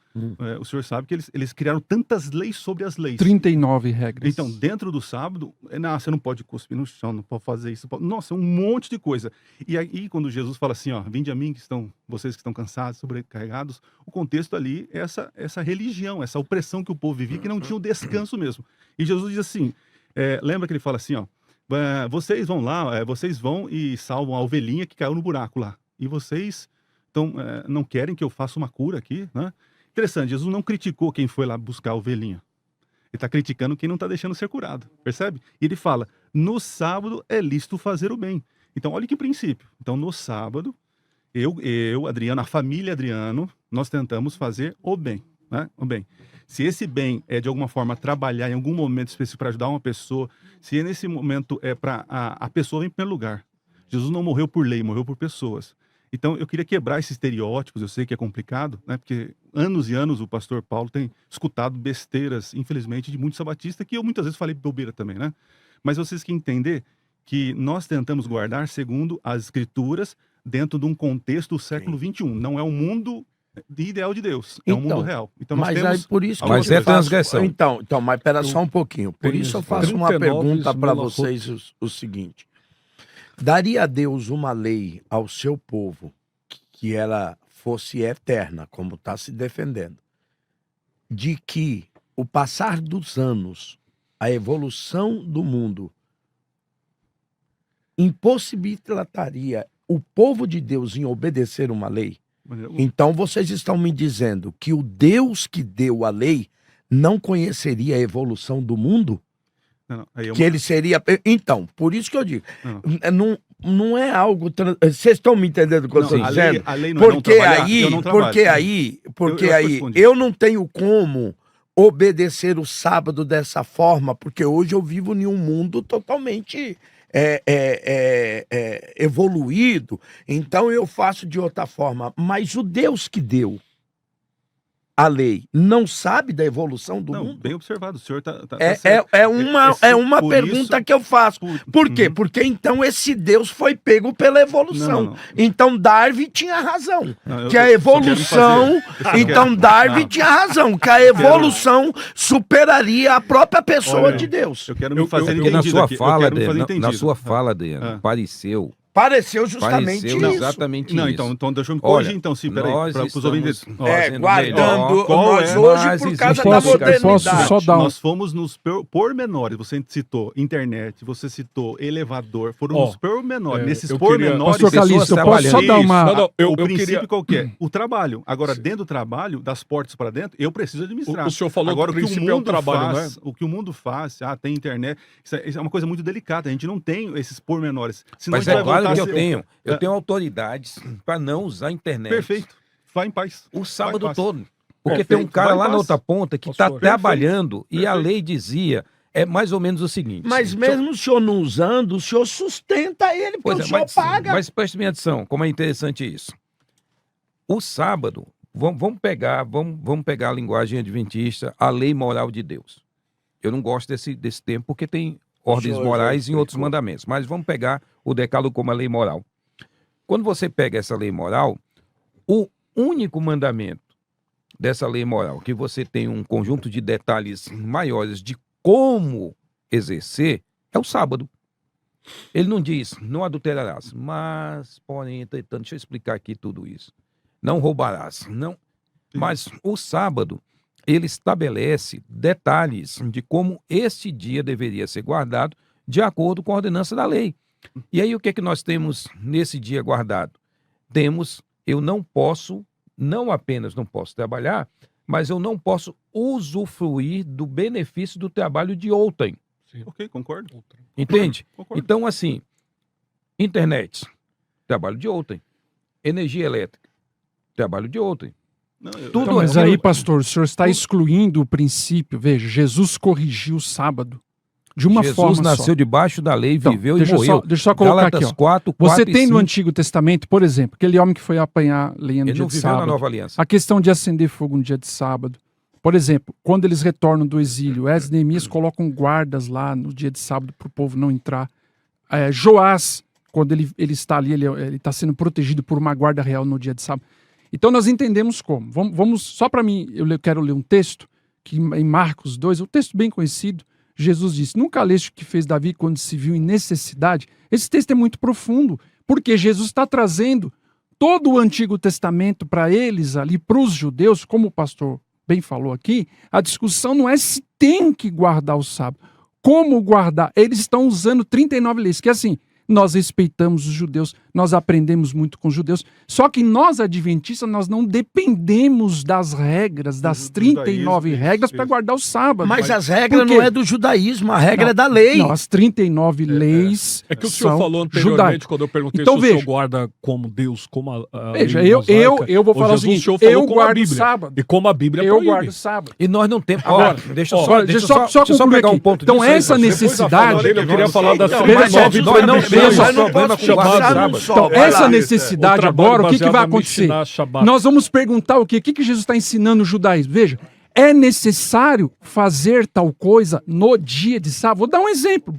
O senhor sabe que eles criaram tantas leis sobre as leis. 39 regras. Então, dentro do sábado, você não pode cuspir no chão, não pode fazer isso. Nossa, um monte de coisa. E aí, quando Jesus fala assim, ó, vinde a mim, vocês que estão cansados, sobrecarregados, o contexto ali é essa religião, essa opressão que o povo vivia, que não tinha o descanso mesmo. E Jesus diz assim, lembra que ele fala assim, ó, vocês vão lá, vocês vão e salvam a ovelhinha que caiu no buraco lá. E vocês não querem que eu faça uma cura aqui, né? Interessante, Jesus não criticou quem foi lá buscar a ovelhinha. Ele está criticando quem não está deixando ser curado, percebe? E ele fala, no sábado é lícito fazer o bem. Então, olha que princípio. Então, no sábado, eu, Adriano, a família Adriano, nós tentamos fazer o bem, né? O bem. Se esse bem é, de alguma forma, trabalhar em algum momento específico para ajudar uma pessoa, se nesse momento é para a pessoa em primeiro lugar. Jesus não morreu por lei, morreu por pessoas. Então, eu queria quebrar esses estereótipos, eu sei que é complicado, né? Porque anos e anos o pastor Paulo tem escutado besteiras, infelizmente, de muitos sabatistas, que eu muitas vezes falei bobeira também, né? Mas vocês que entender que nós tentamos guardar segundo as escrituras dentro de um contexto do século XXI. Não é o mundo ideal de Deus, é o mundo real. Então, nós mas temos... aí por isso que mas eu é transgressão. Então, mas espera só um pouquinho. Por isso eu faço uma 39 pergunta para esmola vocês o seguinte. Daria Deus uma lei ao seu povo que ela fosse eterna, como está se defendendo, de que o passar dos anos, a evolução do mundo, impossibilitaria o povo de Deus em obedecer uma lei? Então vocês estão me dizendo que o Deus que deu a lei não conheceria a evolução do mundo? Que ele seria... Então, por isso que eu digo, não é algo... Vocês estão me entendendo o que eu estou dizendo? A lei não é não trabalhar, eu não trabalho. Porque aí eu não tenho como obedecer o sábado dessa forma, porque hoje eu vivo em um mundo totalmente evoluído, então eu faço de outra forma. Mas o Deus que deu a lei não sabe da evolução do mundo? Bem observado, o senhor está é uma pergunta que eu faço. Por quê? Porque então esse Deus foi pego pela evolução. Então Darwin tinha razão. Que a evolução... Então Darwin tinha razão. Que a evolução superaria a própria pessoa de Deus. Eu quero me fazer Porque entendido na sua fala, Adriano, pareceu Pareceu justamente Pareceu isso. exatamente Não, isso. então deixa eu me Olha, corrigir, então, sim, peraí, nós para os estamos ouvintes. fazendo Guardando melhor. Qual nós é? hoje Mas por causa existe- da Posso- modernidade. posso só dar um- Nós fomos nos pormenores. Você citou internet, você citou elevador, foram Ó, nos pormenores. Nesses eu queria- pormenores. Pastor Calixto, eu posso só dar uma... Não, não, eu o princípio queria... qual que é? O trabalho. Agora, dentro do trabalho, das portas para dentro, eu preciso administrar. O senhor falou Agora, que o o que o princípio é o mundo trabalho, faz, o que o mundo faz, tem internet, isso é uma coisa muito delicada. A gente não tem esses pormenores. Senão Mas a gente é vai claro voltar que a eu ser- tenho. Eu tenho autoridades para não usar a internet. Perfeito. Vá em paz. O sábado Vai em paz. todo. Porque Perfeito, tem um cara vai em lá na paz. outra ponta que está Pastor. trabalhando e a Perfeito. lei dizia, é mais ou menos o seguinte. Mas mesmo o senhor não usando, o senhor sustenta ele, porque Pois o é, senhor paga. mas preste minha atenção, como é interessante isso. O sábado, vamos pegar a linguagem adventista, a lei moral de Deus. Eu não gosto desse termo porque tem ordens senhor morais já em outros explicou. mandamentos, mas vamos pegar o decálogo como a lei moral. Quando você pega essa lei moral, o único mandamento dessa lei moral, que você tem um conjunto de detalhes maiores de como exercer, é o sábado. Ele não diz, não adulterarás, mas, porém, entretanto, deixa eu explicar aqui tudo isso. Não roubarás, não. Mas o sábado, ele estabelece detalhes de como este dia deveria ser guardado de acordo com a ordenança da lei. E aí, o que é que nós temos nesse dia guardado? Temos, eu não apenas não posso trabalhar, mas eu não posso usufruir do benefício do trabalho de outrem. Ok, concordo. Entende? Concordo. Então, assim, internet, trabalho de outrem. Energia elétrica, trabalho de outrem. Não, Tudo Então, mas aquilo- aí, pastor, o senhor está excluindo o princípio. Veja, Jesus corrigiu o sábado de uma Jesus forma nasceu só. debaixo da lei, Então, viveu e deixa eu morreu. só- deixa eu só colocar Gálatas aqui, ó. 4, Você 4 e tem no 5. Antigo Testamento, por exemplo, aquele homem que foi apanhar lenha no Ele dia não de viveu na sábado. Nova Aliança. A questão de acender fogo no dia de sábado. Por exemplo, quando eles retornam do exílio, Esdras e Neemias colocam guardas lá no dia de sábado para o povo não entrar. Joás, quando ele está ali, ele está sendo protegido por uma guarda real no dia de sábado. Então nós entendemos como. Vamos só para mim, quero ler um texto, que em Marcos 2, um texto bem conhecido, Jesus disse, nunca leste o que fez Davi quando se viu em necessidade? Esse texto é muito profundo, porque Jesus está trazendo todo o Antigo Testamento para eles ali, para os judeus, como o pastor bem falou aqui, a discussão não é se tem que guardar o sábado, como guardar. Eles estão usando 39 leis, que é assim, nós respeitamos os judeus, nós aprendemos muito com os judeus, só que nós, adventistas, nós não dependemos das regras, das Do 39 judaísmo, regras isso. para guardar o sábado. Mas Mas- as regras por quê? não é do judaísmo, a regra Não, é da lei. Não, as 39 leis É que o senhor são falou anteriormente, judaicas. quando eu perguntei Então, se o senhor veja. guarda como Deus, como a Veja, lei eu mosaica. vou Ô, falar o Jesus, seguinte, senhor falou eu como a guardo Bíblia. sábado. E como a Bíblia Eu proíbe. guardo sábado. E nós não temos... Agora, deixa eu ó, só, deixa eu deixa só eu só concluir pegar aqui. um ponto Então, disso aí, essa pastor. Depois da fala necessidade... dele, eu queria falar da Então, segunda mas nós óbvio, não nós não temos temos problema com chamado guardar sábado. um só. Então, Vai essa lá. necessidade trabalho agora, o que vai baseado no acontecer? Mishnah Shabbat. Nós vamos perguntar o quê? O que Jesus está ensinando o judaísmo? Veja, é necessário fazer tal coisa no dia de sábado? Vou dar um exemplo,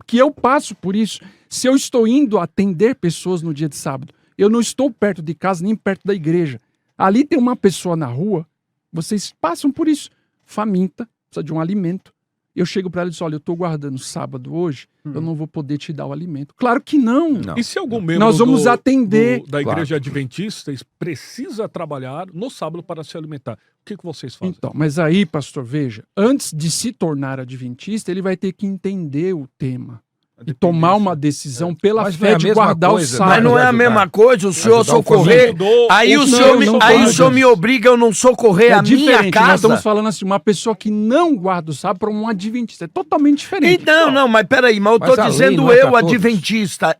que eu passo por isso. Se eu estou indo atender pessoas no dia de sábado, eu não estou perto de casa, nem perto da igreja. Ali tem uma pessoa na rua, vocês passam por isso, faminta, precisa de um alimento. Eu chego para ela e digo, olha, eu estou guardando sábado hoje, eu não vou poder te dar o alimento. Claro que não. Não. E se algum membro Nós vamos atender. da Claro. igreja adventista precisa trabalhar no sábado para se alimentar, o que vocês fazem? Então, mas aí, pastor, veja, antes de se tornar adventista, ele vai ter que entender o tema e tomar uma decisão pela Mas não é fé a de mesma guardar coisa, o sábado. Mas não é a ajudar. mesma coisa o senhor Ajudar o socorrer. Mudou Aí o Não, senhor, não aí o pode. senhor me obriga a eu não socorrer a minha diferente. Nós casa. estamos falando assim, uma pessoa que não guarda o sábado para um adventista. É totalmente diferente. Não, mas peraí, mas eu Mas tô a lei dizendo não é pra eu, todos. adventista.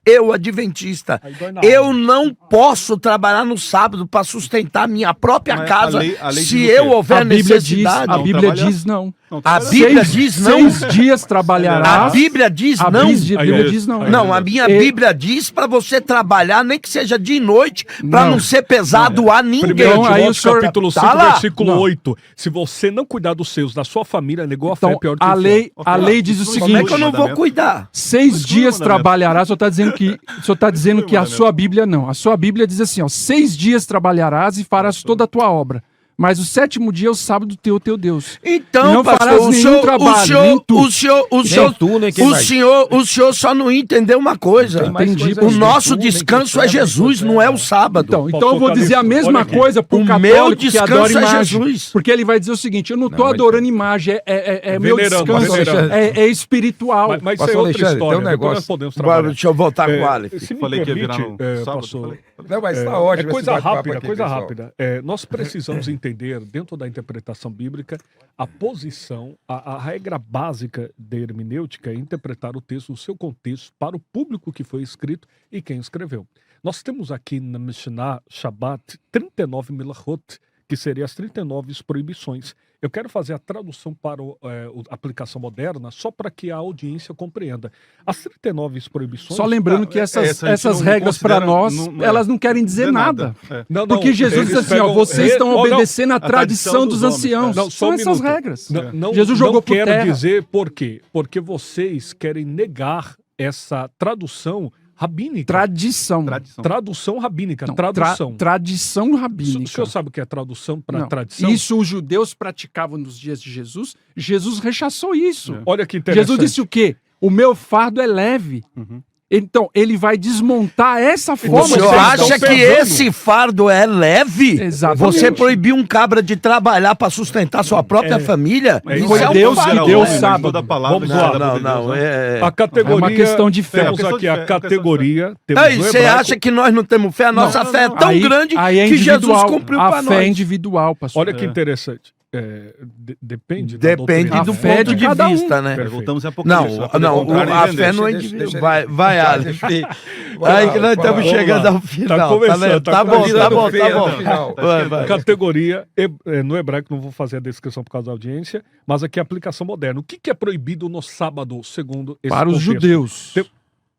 Eu não posso trabalhar no sábado para sustentar a minha própria Mas casa a lei se diz o quê? eu houver A Bíblia diz, necessidade. a Bíblia trabalhar. diz não. Não, A trabalhar. Bíblia diz não. 6 dias trabalharás. A Bíblia diz A não. Bíblia diz não. Não, a minha É. Bíblia diz para você trabalhar, nem que seja de noite, para Não. não ser pesado a ninguém. Primeiro Então, aí Timóteo, o senhor- capítulo tá 5, lá. versículo Não. 8. Se você não cuidar dos seus, da sua família, negou a fé, Então, é pior do que a o lei, inferno. a lei diz o Como é Como é que eu seguinte: não vou cuidar? 6 Mas dias foi o mandamento. trabalharás, o senhor está dizendo que. O senhor está dizendo que a mandamento. sua Bíblia não. A sua Bíblia diz assim: ó, 6 dias trabalharás e farás toda a tua obra. Mas o sétimo dia é o sábado teu Deus. Então, E não pastor, farás nenhum trabalho, nem tu. o senhor só não entendeu uma coisa. Tem mais Entendi. coisa O aí, nosso nem tu, nem descanso tu, é nem Jesus, tu, não é o sábado. Então eu vou dizer a mesma olha aqui. coisa pro O católico meu que adora descanso é imagem. Jesus. Porque ele vai dizer o seguinte, eu não tô Não, mas- adorando imagem, é meu Venerando, descanso, venerando. é espiritual. Mas isso é Pastor outra Alexandre, história. tem um Depois nós negócio- podemos Agora, trabalhar. deixa eu voltar com o Aleph. Se me Falei que ia permite, virar no sábado. pastor, Não, mas tá é ótimo. esse coisa bate-papo rápida, aqui, coisa pessoal. rápida. Nós precisamos entender, dentro da interpretação bíblica, a posição, a regra básica da hermenêutica é interpretar o texto no seu contexto para o público que foi escrito e quem escreveu. Nós temos aqui na Mishnah Shabbat 39 milachot, que seriam as 39 proibições. Eu quero fazer a tradução para a aplicação moderna, só para que a audiência compreenda. As 39 proibições... Só lembrando que essa a gente essas não regras para considera- nós, não- elas não querem dizer nada. É. Não, Porque Jesus eles diz assim, ó, pegam- vocês estão Não, obedecendo a tradição tradição dos dos homens, anciãos. Não, só São um essas minuto. regras. Não, Jesus jogou não por quero terra. dizer por quê. Porque vocês querem negar essa tradução rabínica. Tradição. Tradução rabínica, Não, tradução. tradição O rabínica. senhor sabe o que é tradução para Não, tradição? Isso os judeus praticavam nos dias de Jesus. Jesus rechaçou isso. Olha que interessante. Jesus disse o quê? O meu fardo é leve. Uhum. Então, ele vai desmontar essa O forma Como senhor vocês acha estão que pesando. esse fardo é leve? Exatamente. Você proibiu um cabra de trabalhar para sustentar sua própria família? É Isso isso. é um Deus que fardo deu o leve. sábado. Toda a palavra Vamos de lá. cada Não, Deus, não, né? A categoria... É uma questão de fé. Temos É uma aqui questão a de fé, uma categoria... Temos Aí, no você hebraico- acha que nós não temos fé? A nossa fé é tão Aí- grande aí é que Jesus individual. cumpriu A para fé é nós. individual, pastor. Olha que interessante. Depende Depende da doutrina. do A fé ponto de de cada um. vista, né? Perfeito. Voltamos em Não, Apocalipse. não, Contrário, a entender. fé não é Deixa individual. ele- Vai, Aleph. Aí que nós estamos Vamos chegando lá. ao final. começando, Tá tá bom, começando. tá bom, tá Feira, bom. no final. Vai. Categoria, no hebraico não vou fazer a descrição por causa da audiência, mas aqui é a aplicação moderna. O que é proibido no sábado, segundo esse Para os contexto? judeus.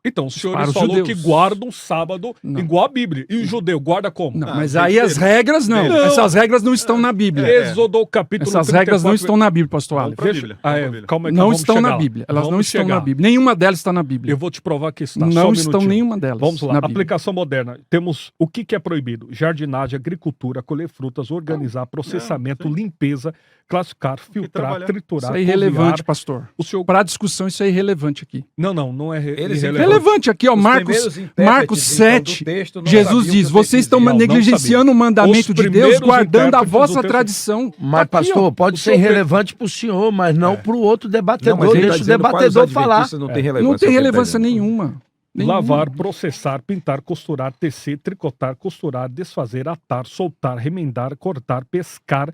Então, o senhor Para os falou judeus. que guarda um sábado Não. igual a Bíblia. E o judeu guarda como? Não, Ah, mas tem aí que as ter. regras não. Não. Essas regras não estão na Bíblia. Êxodo capítulo Essas 34. regras não estão na Bíblia, pastor Vamos Aleph. pra Bíblia. Ah, Vamos pra Bíblia. calma aí que Não vamos estão chegar na lá. Bíblia. Elas não Vamos estão chegar. na Bíblia. Nenhuma delas está na Bíblia. Eu vou te provar que está. Só Não um estão minutinho. nenhuma delas. Vamos lá. na Bíblia. Aplicação moderna. Temos o que é proibido? Jardinagem, agricultura, colher frutas, organizar, processamento, limpeza, classificar, filtrar, trabalhar. triturar, Isso é irrelevante, cozinhar. pastor. O senhor... Para a discussão, isso é irrelevante aqui. Não é Eles irrelevante. Relevante aqui, ó, Os Marcos primeiros intérpretes, Marcos então, 7, do texto, não Jesus sabiam diz, o que o texto vocês estão dizia. Não negligenciando o mandamento Os de Deus, primeiros guardando a intérpretes vossa do texto- tradição. Mas, Aqui, pastor, ó. pode o ser senhor relevante para o senhor, mas não para o outro Não, debatedor. mas ele tá Deixa o dizendo para os debatedor falar. adventistas não tem relevância. Não tem é o que ele tá relevância dizendo. nenhuma. Nenhuma. Lavar, processar, pintar, costurar, tecer, tricotar, costurar, desfazer, atar, soltar, remendar, cortar, pescar,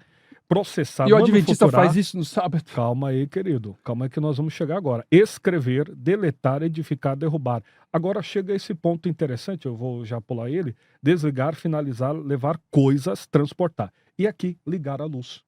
processar, E o adventista manufaturar. faz isso no sábado. Calma aí, querido. Calma aí que nós vamos chegar agora. Escrever, deletar, edificar, derrubar. Agora chega esse ponto interessante, eu vou já pular ele. Desligar, finalizar, levar coisas, transportar. E aqui, ligar a luz.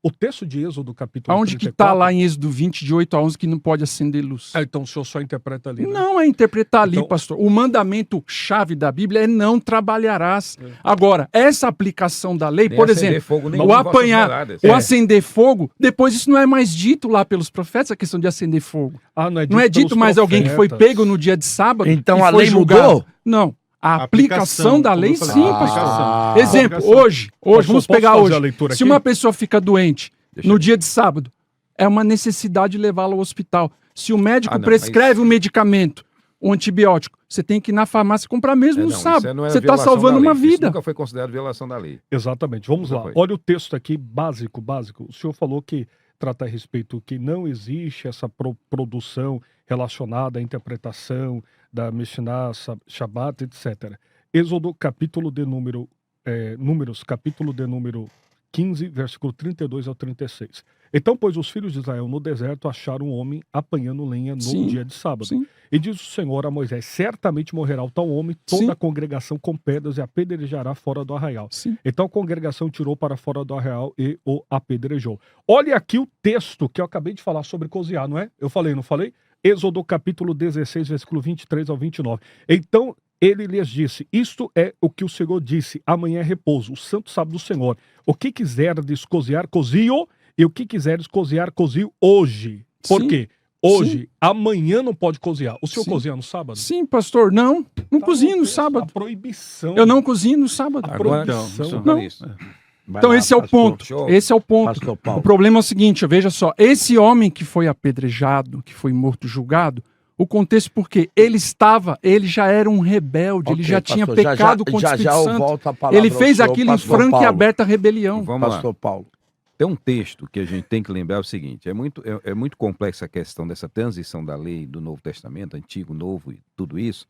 O texto de Êxodo, capítulo Aonde que 34... está lá em Êxodo 20, de 8 a 11, que não pode acender luz? Ah, então o senhor só interpreta ali, né? Não é interpretar ali, Então- pastor. O mandamento-chave da Bíblia é não trabalharás. Agora, essa aplicação da lei, Nem por acender exemplo, fogo, nem o em vossas apanhar, moradas. o acender fogo, depois isso não é mais dito lá pelos profetas, a questão de acender fogo. Ah, não é Não é dito pelos mais alguém que foi profetas. pego no dia de sábado. Então e a foi lei julgado. mudou? Não. A aplicação da lei, como eu sim, falei, pastor. aplicação. Exemplo, Aplicação. hoje, Posso vamos pegar fazer hoje. a leitura Se aqui? uma pessoa fica doente Deixa no eu- dia de sábado, é uma necessidade de levá-la ao hospital. Se o médico Ah, não, prescreve um medicamento, um antibiótico, você tem que ir na farmácia comprar mesmo no Não, isso sábado. não é Você está violação salvando da lei. uma Isso vida. nunca foi considerado violação da lei. Exatamente. Vamos Nunca lá. foi. Olha o texto aqui, básico. O senhor falou que trata a respeito que não existe essa produção relacionada à interpretação da Mishnah, Shabbat, etc. Êxodo, capítulo de número... Números, capítulo de número 15, versículo 32 ao 36. Então, pois os filhos de Israel no deserto acharam um homem apanhando lenha no Sim. dia de sábado. Sim. E diz o Senhor a Moisés, certamente morrerá o tal homem, toda Sim. a congregação com pedras e apedrejará fora do arraial. Sim. Então a congregação tirou para fora do arraial e o apedrejou. Olha aqui o texto que eu acabei de falar sobre cozinhar, não é? Eu falei, não falei? Êxodo capítulo 16, versículo 23 ao 29. Então ele lhes disse, isto é o que o Senhor disse, amanhã é repouso, o santo sábado do Senhor. O que quiserdes cozinhar, cozinho, e o que quiseres cozinhar, cozinho hoje. Por Sim. quê? Hoje, Sim. amanhã não pode cozinhar. O senhor Sim. cozinha no sábado? Sim, pastor. Não Tá cozinho no texto, sábado. A proibição. Eu não cozinho no sábado. Agora, proibição. isso, Não. isso. Vai Então lá, esse é o pastor. ponto. Show. Esse é o ponto. Pastor O Paulo. problema é o seguinte, veja só, esse homem que foi apedrejado, que foi morto, julgado, o contexto porque ele já era um rebelde, ele Ok, já tinha pastor, pecado contra o Espírito eu Santo. volto a palavra Ele ao fez senhor, aquilo em pastor franca e Paulo. aberta rebelião. Vamos lá. Pastor Paulo. Tem um texto que a gente tem que lembrar o seguinte: é muito complexa a questão dessa transição da lei do Novo Testamento, Antigo, Novo e tudo isso.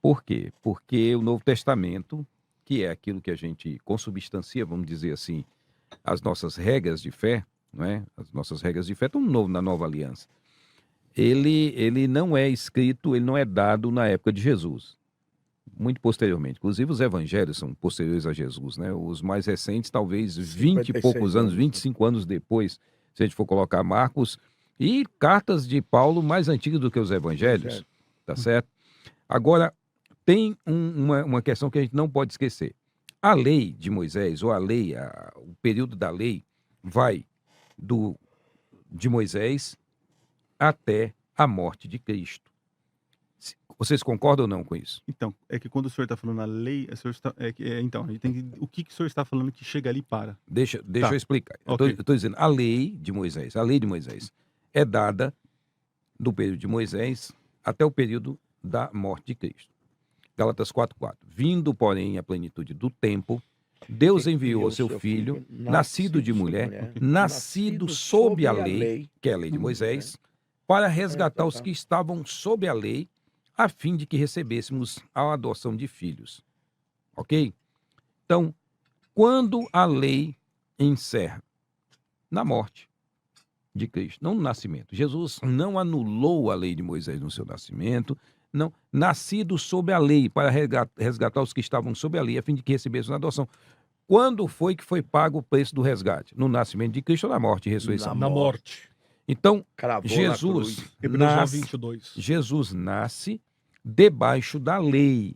Por quê? Porque o Novo Testamento, que é aquilo que a gente consubstancia, vamos dizer assim, as nossas regras de fé, não é? As nossas regras de fé estão na nova aliança. Ele não é escrito, ele não é dado na época de Jesus. Muito posteriormente. Inclusive, os evangelhos são posteriores a Jesus, né? Os mais recentes, talvez 20 e 56 poucos anos, anos. 25 anos depois, se a gente for colocar Marcos, e cartas de Paulo mais antigas do que os evangelhos, tá certo? Agora, tem uma questão que a gente não pode esquecer. A lei de Moisés, ou a lei, o período da lei, vai de Moisés até a morte de Cristo. Vocês concordam ou não com isso? Então, é que quando o senhor está falando a lei, o senhor está, então, a gente tem o que o senhor está falando que chega ali para? Deixa Tá. eu explicar. Ok. Eu estou dizendo, a lei de Moisés é dada do período de Moisés até o período da morte de Cristo. Gálatas 4:4. Vindo, porém, a plenitude do tempo, Deus enviou seu filho, nascido de mulher, nascido sob a lei, que é a lei de Moisés, para resgatar os que estavam sob a lei, a fim de que recebêssemos a adoção de filhos. Ok? Então, quando a lei encerra? Na morte de Cristo, não no nascimento. Jesus não anulou a lei de Moisés no seu nascimento, não, nascido sob a lei, para resgatar os que estavam sob a lei, a fim de que recebessem a adoção. Quando foi que foi pago o preço do resgate? No nascimento de Cristo ou na morte e ressurreição? Na morte. Então, Cravou Jesus na cruz. Hebreus 9, nasce, 22. Jesus nasce debaixo da lei.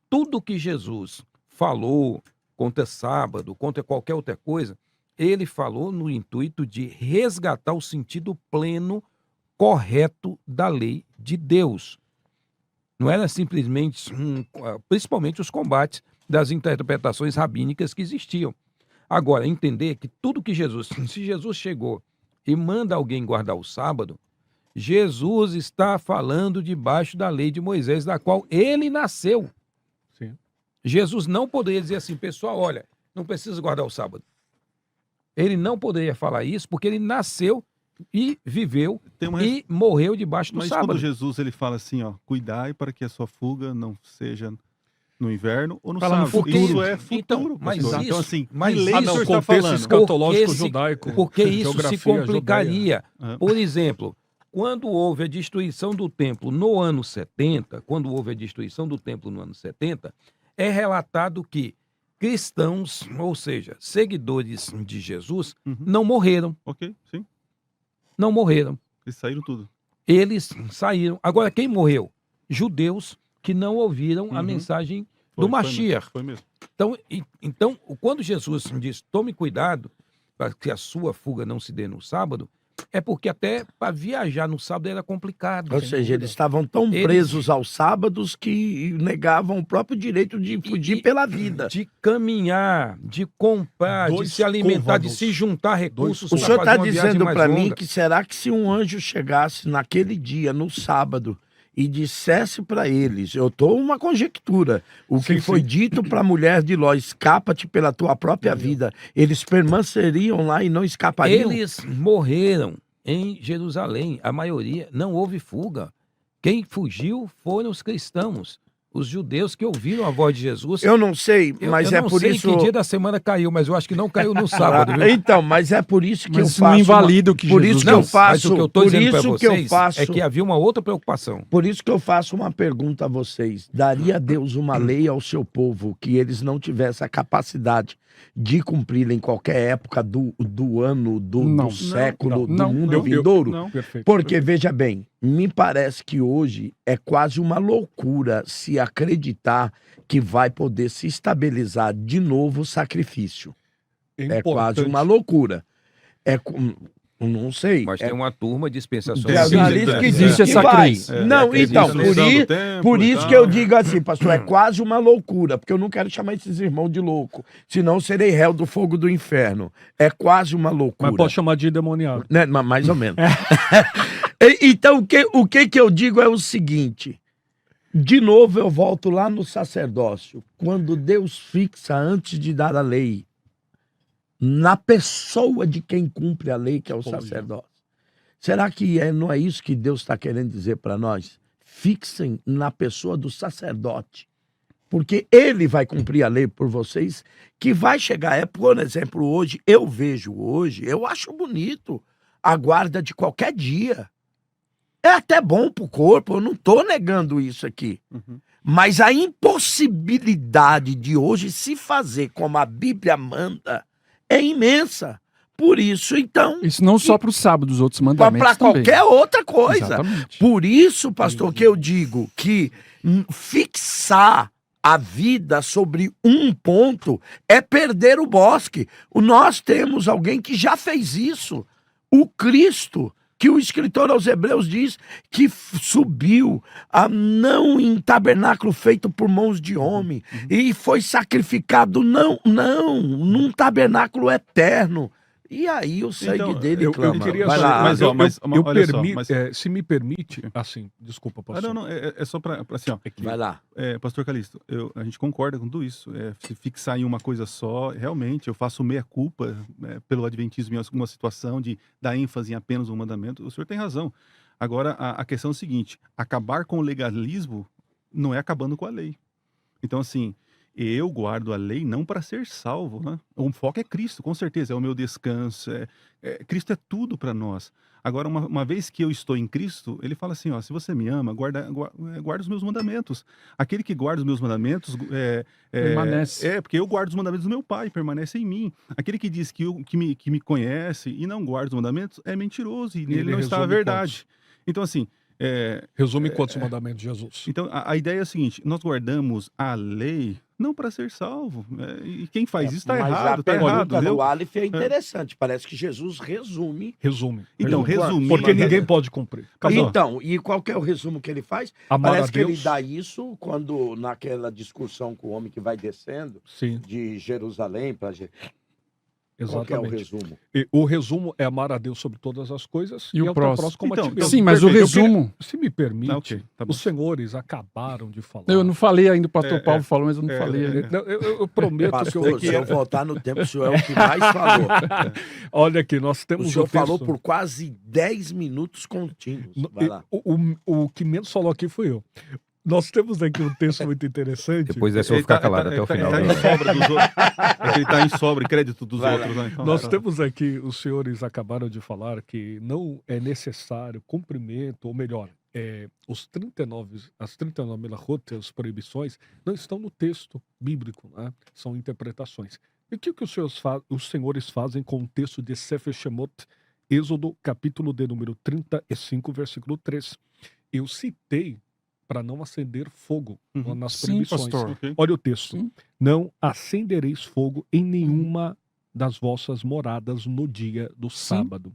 Tudo que Jesus falou contra sábado, contra qualquer outra coisa, ele falou no intuito de resgatar o sentido pleno, correto da lei de Deus. Não era simplesmente, principalmente os combates das interpretações rabínicas que existiam. Agora, entender que tudo que Jesus, se Jesus chegou e manda alguém guardar o sábado, Jesus está falando debaixo da lei de Moisés, da qual ele nasceu. Sim. Jesus não poderia dizer assim, pessoal, olha, não precisa guardar o sábado. Ele não poderia falar isso porque ele nasceu e viveu Tem uma e morreu debaixo do Mas sábado. quando Jesus ele fala assim, ó, cuidai para que a sua fuga não seja no inverno ou no Fala no sábado. futuro. Isso é futuro, Então, mas pastor. isso- Então assim, mas que lei isso- o senhor não, está contexto falando? escatológico Porque se- judaico. Porque isso se geografia complicaria. judaia. Por exemplo, quando houve a destruição do templo no ano 70, é relatado que cristãos, ou seja, seguidores de Jesus, Uhum. não morreram. Ok, sim. Não morreram. Eles saíram tudo. Eles saíram. Agora, quem morreu? Judeus que não ouviram a Uhum. mensagem Foi do Mashiach. Foi mesmo. Então, quando Jesus diz, tome cuidado para que a sua fuga não se dê no sábado, é porque até para viajar no sábado era complicado. Ou seja, eles estavam tão Eles- presos aos sábados que negavam o próprio direito de fugir pela vida. De caminhar, de comprar, de Dois se alimentar, de côvados. se juntar recursos O para senhor fazer está uma viagem dizendo mais para mim longa. que será que se um anjo chegasse naquele dia, no sábado, e dissesse para eles, eu estou uma conjectura, o que Sim, foi sim. dito para a mulher de Ló, escapa-te pela tua própria vida, eles permaneceriam lá e não escapariam? Eles morreram em Jerusalém, a maioria, não houve fuga. Quem fugiu foram os cristãos, os judeus que ouviram a voz de Jesus. Eu não sei, mas eu é não por sei isso... que dia da semana caiu, mas eu acho que não caiu no sábado, viu? Então, mas é por isso que Mas eu isso não faço... invalida o que por Jesus isso que disse. eu faço, Mas o que eu estou por dizendo para isso que eu vocês faço... é que havia uma outra preocupação. Por isso que eu faço uma pergunta a vocês. Daria Deus uma lei ao seu povo que eles não tivessem a capacidade de cumprir em qualquer época do ano, Não. do século, Não. do mundo Não. vindouro? Não. Perfeito. Porque, veja bem, me parece que hoje é quase uma loucura se acreditar que vai poder se estabilizar de novo o sacrifício. É quase importante. uma loucura. É, Não sei. Mas tem uma turma de dispensações. Diz que Existe diz que essa vai. crença. Não, que então, existe por, noção do tempo por e isso tal. que eu digo assim, pastor, é quase uma loucura, porque eu não quero chamar esses irmãos de louco, senão serei réu do fogo do inferno. É quase uma loucura. Mas pode chamar de endemoniado. Né? Mais ou menos. Então, o que eu digo é o seguinte, de novo eu volto lá no sacerdócio, quando Deus fixa antes de dar a lei, na pessoa de quem cumpre a lei, que é o sacerdócio. Será que não é isso que Deus está querendo dizer para nós? Fixem na pessoa do sacerdote, porque ele vai cumprir a lei por vocês, que vai chegar, por exemplo, hoje, eu acho bonito a guarda de qualquer dia. É até bom para o corpo, eu não estou negando isso aqui. Mas a impossibilidade de hoje se fazer como a Bíblia manda é imensa. Por isso, então... Isso não só para o sábado, os outros mandamentos Para também. qualquer outra coisa. Exatamente. Por isso, pastor, que eu digo que fixar a vida sobre um ponto é perder o bosque. Nós temos alguém que já fez isso. O Cristo, que o escritor aos Hebreus diz que subiu não em tabernáculo feito por mãos de homem e foi sacrificado, num tabernáculo eterno. E aí o sangue Então, dele Eu clama. queria Vai saber, lá, mas, ó, mas, olha só, mas- se me permite, assim, desculpa, pastor. não, é só para assim, ó. vai lá. Pastor Calixto, a gente concorda com tudo isso. Se fixar em uma coisa só, realmente, eu faço meia-culpa pelo adventismo em alguma situação de dar ênfase em apenas um mandamento. O senhor tem razão. Agora, a questão é o seguinte, acabar com o legalismo não é acabando com a lei. Então, assim, eu guardo a lei não para ser salvo, né? O foco é Cristo, com certeza, é o meu descanso. Cristo é tudo para nós. Agora, uma vez que eu estou em Cristo, ele fala assim, ó, se você me ama, guarda os meus mandamentos. Aquele que guarda os meus mandamentos... Permanece. Porque eu guardo os mandamentos do meu Pai, permanece em mim. Aquele que diz que me conhece e não guarda os mandamentos é mentiroso e nele Ele não está a resume verdade. Então, assim... Resume quantos mandamentos de Jesus. Então, a ideia é a seguinte, nós guardamos a lei não para ser salvo. E quem faz isso está Mas errado, a está errado. pergunta Entendeu? do Aleph é interessante. Parece que Jesus resume. Então, resumindo... Porque ninguém pode cumprir. Mas, ó, Então, e qual que é o resumo que ele faz? Amar Parece a que ele Deus. dá isso quando, naquela discussão com o homem que vai descendo Sim, de Jerusalém para... Qual que é o exatamente. resumo? E o resumo é amar a Deus sobre todas as coisas E o ao teu próximo. como a ti Então, mesmo. Sim, mas o perfeito. resumo... Se me permite, ok, tá bom. os senhores acabaram de falar. Eu não falei ainda, o pastor Paulo falou, mas eu não falei é. ainda. Não, eu prometo Pastor, que se eu voltar no tempo, o senhor é o que mais falou. Olha aqui, nós O temos senhor um texto- falou por quase 10 minutos contínuos. Vai lá. O que menos falou aqui fui eu. Nós temos aqui um texto muito interessante. Depois dessa eu vou ficar calado até o final. Ele tá em sobra dos outros. Ele está em sobra e crédito dos Vai lá. outros. Né? Então, Nós temos aqui, os senhores acabaram de falar que não é necessário cumprimento, ou melhor, as 39 melachot, as proibições, não estão no texto bíblico, né? São interpretações. E o que os senhores fazem com o texto de Sefer Shemot, Êxodo, capítulo de número 35, versículo 3? Eu citei para não acender fogo nas Sim, proibições. pastor. Ok. Olha o texto. Sim. Não acendereis fogo em nenhuma das vossas moradas no dia do sábado.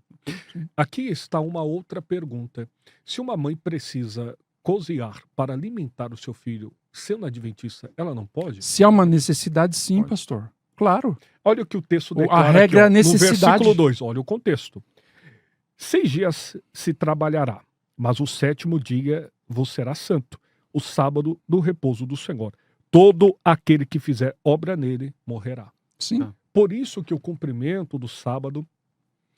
Aqui está uma outra pergunta. Se uma mãe precisa cozinhar para alimentar o seu filho sendo adventista, ela não pode? Se há uma necessidade, sim, Pode. pastor. Claro. Olha o que o texto A declara regra aqui, é a ó, no necessidade. versículo 2, olha o contexto. 6 dias se trabalhará, mas o 7º dia vos será santo, o sábado do repouso do Senhor. Todo aquele que fizer obra nele morrerá. Sim. Tá. Por isso que o cumprimento do sábado,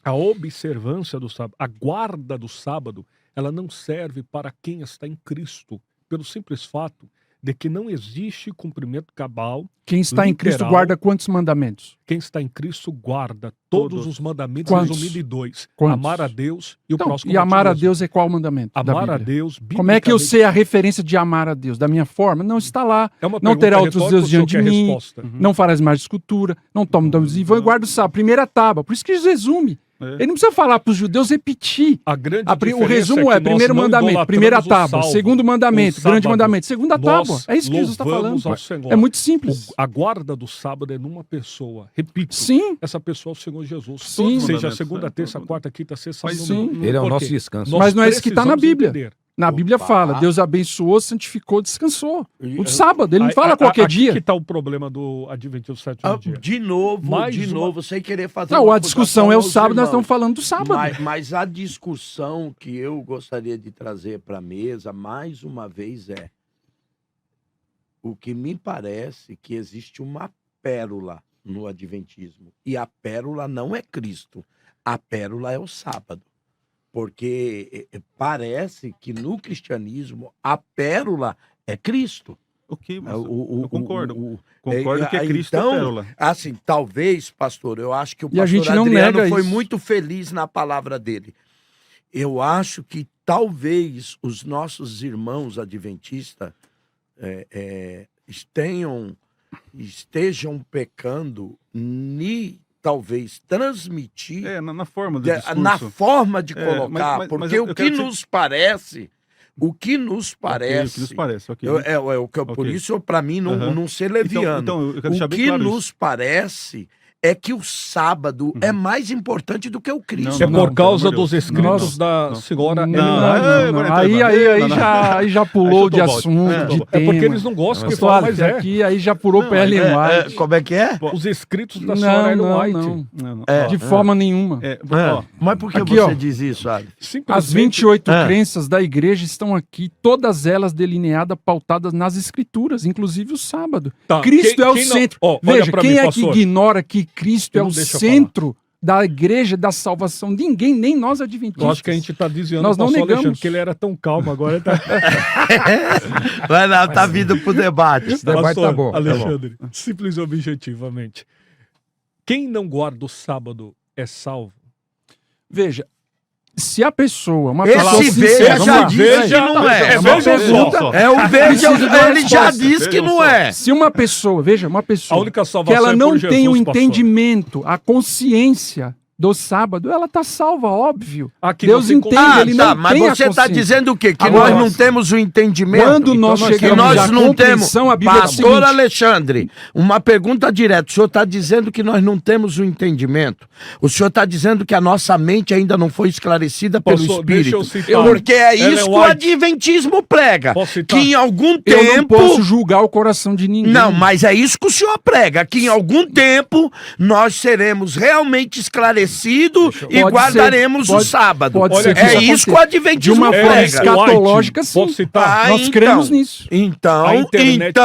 a observância do sábado, a guarda do sábado, ela não serve para quem está em Cristo, pelo simples fato de que não existe cumprimento cabal. Quem está em Cristo Literal. guarda quantos mandamentos? Quem está em Cristo guarda todos os mandamentos, Quantos? resumidos em 2. Quantos? Amar a Deus e o Então, próximo e amar a mesmo. Deus é qual mandamento? da Amar a Bíblia? Deus, Como é que eu biblicamente, sei a referência de amar a Deus? Da minha forma? Não está lá. É uma Não pergunta terá outros retórica, deuses o senhor diante de quer mim. resposta? Não farás mais de escultura. Não tome danos em vão e guarda o sábado. Primeira tábua. Por isso que Jesus resume. Ele não precisa falar para os judeus repetir. A grande O diferença resumo é é que nós primeiro não mandamento, primeira idolatramos o tábua, salvo, segundo mandamento, o grande sábado. mandamento, segunda tábua. Nós É isso que Jesus está louvamos falando. ao Senhor. É muito simples. A guarda do sábado é numa pessoa. Repito, Sim. essa pessoa é o Senhor Jesus. Sim. Ou seja, Mandamentos, segunda, né? terça, quarta, quinta, sexta, Mas sábado, sim. domingo. Ele é o Por nosso quê? descanso. Nós Mas não é isso que está na precisamos Bíblia. entender. Na Bíblia Opa. fala, Deus abençoou, santificou, descansou. O sábado, ele não fala qualquer aqui dia. que está o problema do Adventismo do sétimo dia. De novo, Mais uma- sem querer fazer Não, uma a discussão é o acusação aos sábado, nós irmãos. estamos falando do sábado. Mas a discussão que eu gostaria de trazer para a mesa, mais uma vez, é o que me parece que existe uma pérola no Adventismo. E a pérola não é Cristo. A pérola é o sábado. Porque parece que no cristianismo a pérola é Cristo. Ok, mas eu concordo. é, Concordo que é Cristo então, a pérola. Assim, talvez, pastor, eu acho que o E a pastor gente não Adriano nega foi isso. muito feliz na palavra dele. Eu acho que talvez os nossos irmãos adventistas estejam pecando talvez transmitir Na forma do discurso. na forma de É, colocar, mas porque eu o que quero nos parece, o que nos parece, O que nos parece, ok. por Ok. isso para mim não ser leviano. Então, eu quero deixar O bem que claro nos isso. parece é que o sábado é mais importante do que o Cristo. É Não, por causa pelo amor dos de Deus. escritos Não, da senhora Não, Helena. agora Aí, entrou aí, em aí, não, não. já, já pulou de chutou o balde. assunto, de É tema. porque eles não gostam que Pastor, fala, mas é. aqui, aí já pulou para Ellen White. Como é que é? Os escritos da senhora Não, Ellen não, White. não. Não. É. De forma nenhuma. Mas por que Aqui, você ó. diz isso, Ali? Simplesmente- As 28 Ah. crenças da igreja estão aqui, todas elas delineadas, pautadas nas escrituras, inclusive o sábado. Tá, Cristo quem- é o quem não- centro. Ó, olha Veja, pra quem mim, é pastor. que ignora que Cristo Ele é não o deixa eu centro da igreja, da salvação? Ninguém, nem nós adventistas. Eu acho que a gente está desviando Nós o não pastor negamos. Alexandre, porque ele era tão calmo, agora ele tá... Vai lá, tá vindo pro debate. Esse debate tá bom. Alexandre, simples e objetivamente. Quem não guarda o sábado é salvo? Veja, se a pessoa, uma Esse pessoa veja sincera, já vamos lá. disse que não é. É uma veja pergunta- só. É o veja, Preciso de uma ele já resposta. disse que não é. Se uma pessoa, veja, uma A pessoa única que salvação ela é não por tem o Jesus, pastor. entendimento, a consciência do sábado, ela tá salva, óbvio. Aqui Deus não se entende, compara. ele não mas tem a você está consciência. dizendo o quê? Que Agora, nós não temos o entendimento? Quando nós nós chegamos que nós à não temos. compreensão, a Bíblia é o Pastor seguinte, Alexandre, uma pergunta direta. O senhor está dizendo que nós não temos o entendimento. O senhor está dizendo que a nossa mente ainda não foi esclarecida pelo Pastor, deixa eu Espírito. citar. Porque é Ellen isso que o White. Adventismo prega. Posso citar? Que em algum eu não tempo. posso julgar o coração de ninguém. Não, mas é isso que o senhor prega, que em algum tempo nós seremos realmente esclarecidos e Pode guardaremos ser, o sábado. pode ser que é isso isso que o aconteça. De Adventismo uma prega. forma White, escatológica, sim. posso citar? Nós cremos nisso. A Então, internet-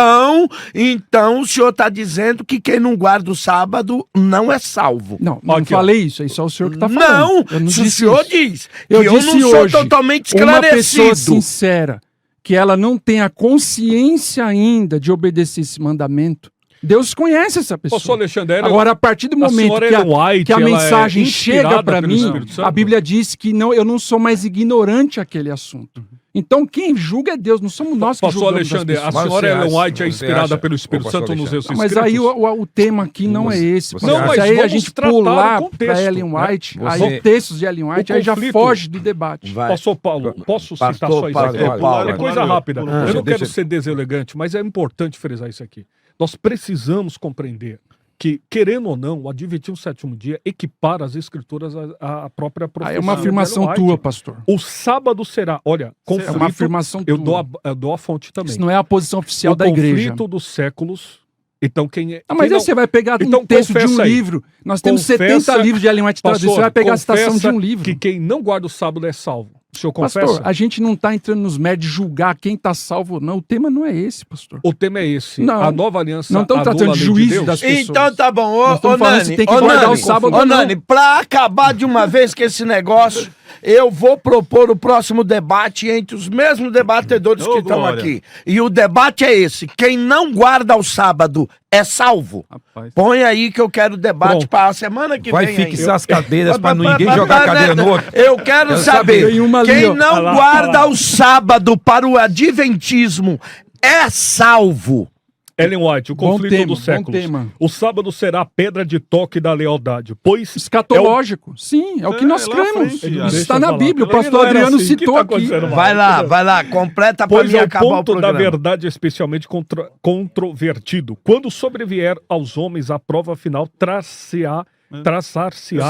então o senhor está dizendo que quem não guarda o sábado não é salvo. Não Aqui, ó. falei isso, é só o senhor que está falando. Não, Eu não se o disse senhor isso. diz Eu que eu disse não sou hoje, totalmente Uma pessoa esclarecido. sincera, que ela não tem a consciência ainda de obedecer esse mandamento, Deus conhece essa pessoa. Pastor Alexandre, Agora, a partir do a momento senhora que Ellen White, que a ela é mensagem inspirada chega para pelo mim, Espírito Santo? a Bíblia diz que não, eu não sou mais ignorante àquele assunto. Então, quem julga é Deus, não somos nós que Pastor julgamos Alexandre, as a pessoas. senhora Você Ellen acha- White é você inspirada acha- pelo Espírito Pastor Santo nos seus Alexandre. Mas escritos? aí o tema aqui não é esse. Você pastor. acha- Mas Não, aí mas a vamos gente tratar pular o contexto, para Ellen né? White, Você- aí textos de Ellen White, O aí já conflito- foge do debate. Vai. Pastor Paulo, posso citar Pastor só isso Paulo, aqui? Paulo, É coisa Paulo, rápida. Paulo, Eu não deixa- quero ser deselegante, mas é importante frisar isso aqui. Nós precisamos compreender que, querendo ou não, o Adventismo Sétimo Dia equipara as escrituras à própria Aí profecia. é uma de afirmação Ellen White. tua, pastor. O sábado será, olha, conflito, É uma afirmação eu tua. dou a fonte também. Isso não é a posição oficial O da igreja. conflito dos séculos. Então quem é... Ah, mas quem aí você vai pegar Então um texto de um confessa aí. livro. Nós temos Confessa- 70 livros de Ellen White traduzidos. Você vai pegar a citação de um confessa livro. que quem não guarda o sábado é salvo. O senhor confessa? Pastor, a gente não está entrando nos méritos de julgar quem está salvo ou não. O tema não é esse, pastor. O tema é esse. Não. A nova aliança Não estamos anula tratando a de lei juízo Deus? das pessoas. Então tá bom, Nós ô estamos falando se tem que guardar o sábado ô ou não. Nani, pra acabar de uma vez com esse negócio, eu vou propor o próximo debate entre os mesmos debatedores Ô, que estão glória. aqui. E o debate é esse: quem não guarda o sábado é salvo? Rapaz. Põe aí que eu quero debate Pronto. para a semana que Vai vem. fixar aí. as cadeiras pra Mas- ninguém mas- jogar a mas- cadeira no outro. Eu quero Quero saber, saber. Tem uma ali, quem ó. não Olha lá, guarda olha lá. o sábado para o adventismo é salvo? Ellen White, o Bom conflito tema, dos bom séculos. tema. O sábado será a pedra de toque da lealdade, pois Escatológico. Sim, é o que nós lá à cremos. frente, Isso deixa está eu na falar. Bíblia. O Ele não pastor era Adriano assim. O que citou tá aqui. acontecendo lá? Vai lá, completa pra Pois mim é o acabar o ponto da programa. verdade especialmente controvertido. Quando sobrevier aos homens a prova final, traçar-se-á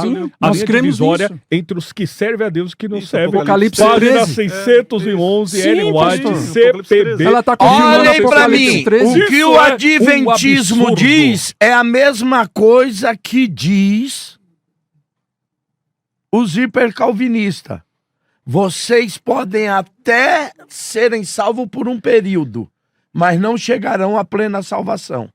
Sim, a nós linha cremos divisória nisso. entre os que servem a Deus e que não Isso, servem. Apocalipse Página 13. 611, Sim, Ellen White, pastor. CPB. Ela está confirmando Olhem pra Apocalipse mim, 13. o que Isso o é adventismo um absurdo. diz é a mesma coisa que diz os hipercalvinistas. Vocês podem até serem salvos por um período, mas não chegarão à plena salvação.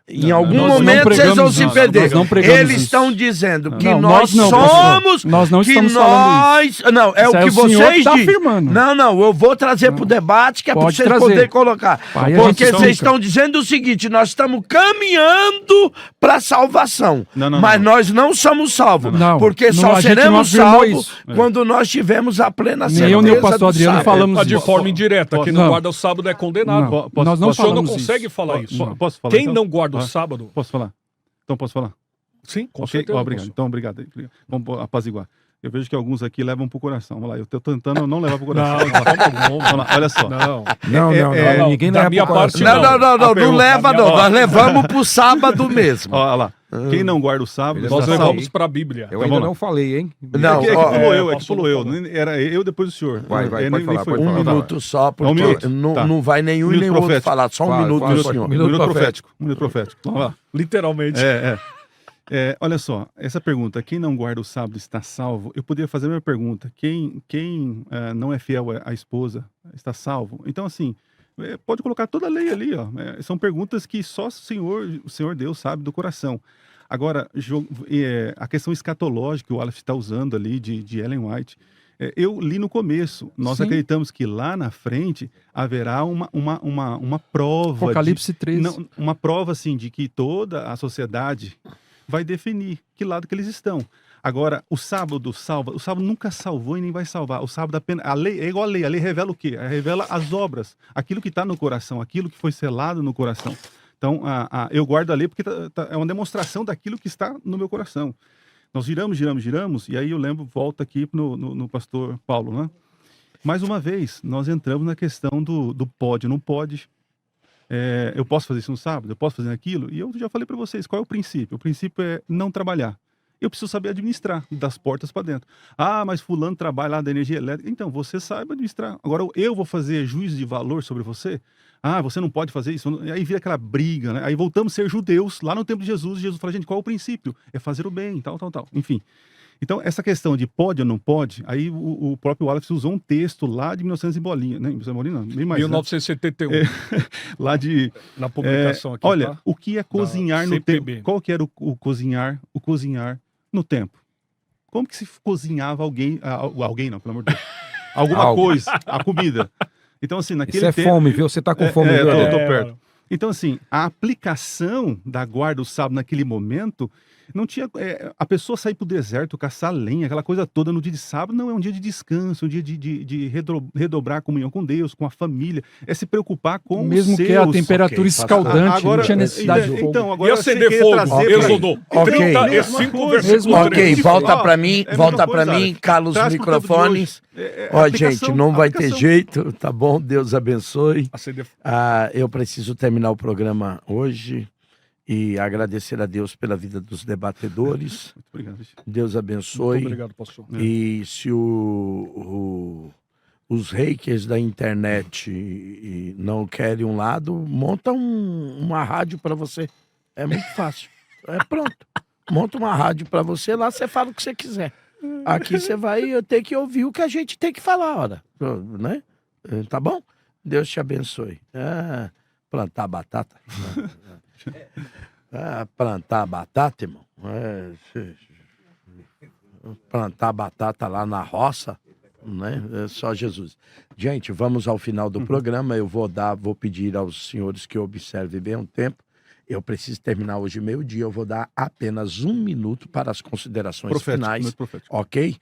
Em algum nós não momento vocês vão pregamos se isso, perder. nós não pregamos Eles isso. estão dizendo que Não, nós nós não, pastor. somos... Nós não que estamos falando isso. Não, é Isso o é que o senhor vocês que tá dizem. afirmando. Não, eu vou trazer pro debate que é para Pode vocês trazer. poderem colocar. Aí a Porque gente vocês explica. estão dizendo o seguinte, nós estamos caminhando para a salvação, Não, não, mas não. nós não somos salvos, Não, porque não, só a gente não seremos afirmou salvos isso. quando nós tivermos a plena Nem certeza eu nem o pastor do Adriano sábado. falamos De isso. forma indireta, quem Não. não guarda o sábado é condenado. Não, nós não O senhor não falamos consegue isso. falar isso. Posso falar? Quem então? não guarda o Ah, sábado, Posso falar? Então posso falar? sim, com Ok, certeza. obrigado. posso. Então, obrigado. Vamos apaziguar. Eu vejo que alguns aqui levam pro coração. Vamos lá, eu tô tentando não levar pro coração. Não, de forma alguma. Vamos lá, olha só. Não. Não, ninguém da leva minha pro parte, coração. Não pergunta, leva não, ó. nós levamos pro sábado mesmo. Olha lá. Quem não guarda o sábado, Ele Nós Tá levamos salvo. para a Bíblia. Eu Então, ainda vamos lá. não falei, hein? Não, é que ó, pulou eu, passou pulou eu. por favor. Era eu depois do senhor. Vai, Nem- pode nem falar, foi. pode Um falar. Então, minuto só, porque minuto. não, Tá. não vai nenhum e Minuto nem outro profético. falar. Só um Fala, minuto, fala, do pode. senhor. Minuto profético. Minuto profético. Vamos lá. Literalmente. Olha só, essa pergunta, quem não guarda o sábado está salvo? Eu poderia fazer a mesma pergunta, quem não é fiel à esposa está salvo? Então, assim, pode colocar toda a lei ali, ó. São perguntas que só o Senhor Deus sabe do coração. Agora, a questão escatológica que o Aleph está usando ali de Ellen White, eu li no começo, nós Sim. acreditamos que lá na frente haverá uma prova. Apocalipse 13. Uma prova, assim, de que toda a sociedade vai definir que lado que eles estão. Agora, o sábado salva. O sábado nunca salvou e nem vai salvar. O sábado apenas... A lei é igual a lei. A lei revela o quê? Ela revela as obras. Aquilo que está no coração. Aquilo que foi selado no coração. Então, eu guardo a lei porque é uma demonstração daquilo que está no meu coração. Nós giramos. E aí eu lembro, volta aqui no pastor Paulo, né? Mais uma vez, nós entramos na questão do pode ou não pode. Eu posso fazer isso no sábado? Eu posso fazer aquilo? E eu já falei para vocês, qual é o princípio? O princípio é não trabalhar. Eu preciso saber administrar, das portas para dentro. Ah, mas fulano trabalha lá da energia elétrica. Então, você saiba administrar. Agora, eu vou fazer juízo de valor sobre você? Ah, você não pode fazer isso? E aí vira aquela briga, né? Aí voltamos a ser judeus, lá no tempo de Jesus. Jesus fala, gente, qual é o princípio? É fazer o bem, tal. Enfim. Então, essa questão de pode ou não pode, aí o próprio Wallace usou um texto lá de 1900 e bolinha, né? 1900 e bolinha não, bem mais, 1971. lá de... Na publicação aqui. Olha, tá? o que é cozinhar no CPB. tempo? Qual que era o cozinhar? O cozinhar no tempo. Como que se cozinhava alguém não, pelo amor de Deus. Alguma Algo. coisa, a comida. Então, assim, naquele Isso é tempo... fome, viu? Você tá com fome, viu? eu tô É, perto. mano. Então, assim, a aplicação da guarda do sábado naquele momento, não tinha... a pessoa sair pro deserto, caçar lenha, aquela coisa toda no dia de sábado, não, é um dia de descanso, um dia de redobrar a comunhão com Deus, com a família, é se preocupar com Mesmo os seus. que a temperatura Ok, escaldante, não tinha necessidade de fogo. Então, E agora acender você quer fogo. trazer pra- Êxodo Ok. 35, Mesma versículo coisa. 3. Ok, volta Ó, pra mim, é a mesma volta pra coisa, mim, Alex. cala os Traz pro tempo de microfones. hoje. É Ó, aplicação, gente, não vai ter aplicação. jeito, tá bom? Deus abençoe. Acender Eu preciso terminar o programa hoje e agradecer a Deus pela vida dos debatedores. Muito obrigado. Deus Muito abençoe. obrigado, pastor. E se os hackers da internet não querem um lado, monta uma rádio para você. É muito fácil. É pronto. Monta uma rádio para você, lá você fala o que você quiser. Aqui você vai ter que ouvir o que a gente tem que falar, ora, né? Tá bom? Deus te abençoe. Plantar batata. Plantar batata, irmão. Plantar batata lá na roça, né? É só Jesus. Gente, vamos ao final do programa. Eu vou pedir aos senhores que observem bem o tempo. Eu preciso terminar hoje meio-dia. Eu vou dar apenas 1 minuto para as considerações Profético, finais. muito profético. Ok?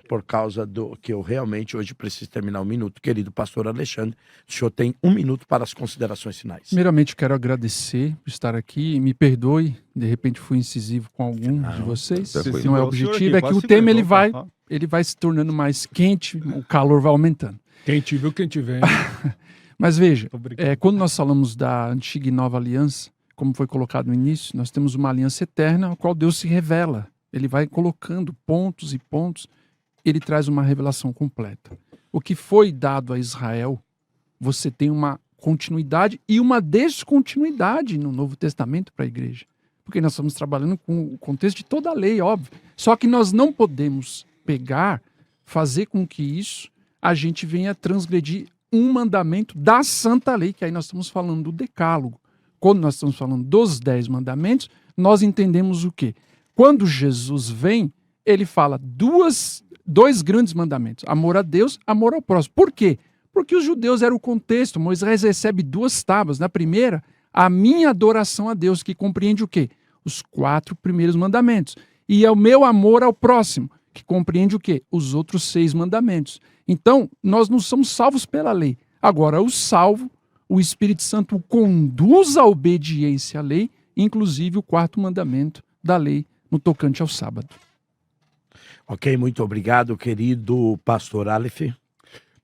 por causa do que eu realmente hoje preciso terminar um minuto. Querido pastor Alexandre, o senhor tem um minuto para as considerações finais. Primeiramente, quero agradecer por estar aqui. Me perdoe, de repente fui incisivo com algum de vocês. tranquilo. Não é o objetivo, é que o tema ele vai se tornando mais quente, o calor vai aumentando. Quem te viu, quem te vem. Mas veja, Tô brincando. quando nós falamos da antiga e nova aliança, como foi colocado no início, nós temos uma aliança eterna, a qual Deus se revela. Ele vai colocando pontos e pontos, ele traz uma revelação completa. O que foi dado a Israel, você tem uma continuidade e uma descontinuidade no Novo Testamento para a igreja. Porque nós estamos trabalhando com o contexto de toda a lei, óbvio. Só que nós não podemos fazer com que isso a gente venha transgredir um mandamento da santa lei, que aí nós estamos falando do decálogo. Quando nós estamos falando dos 10 mandamentos, nós entendemos o quê? Quando Jesus vem, ele fala dois grandes mandamentos, amor a Deus, amor ao próximo. Por quê? Porque os judeus eram o contexto. Moisés recebe 2 tábuas. Na primeira, a minha adoração a Deus, que compreende o quê? Os 4 primeiros mandamentos. E é o meu amor ao próximo, que compreende o quê? Os outros 6 mandamentos. Então, nós não somos salvos pela lei. Agora, o salvo, o Espírito Santo o conduz à obediência à lei, inclusive o 4º mandamento da lei no tocante ao sábado. Ok, muito obrigado, querido pastor Aleph.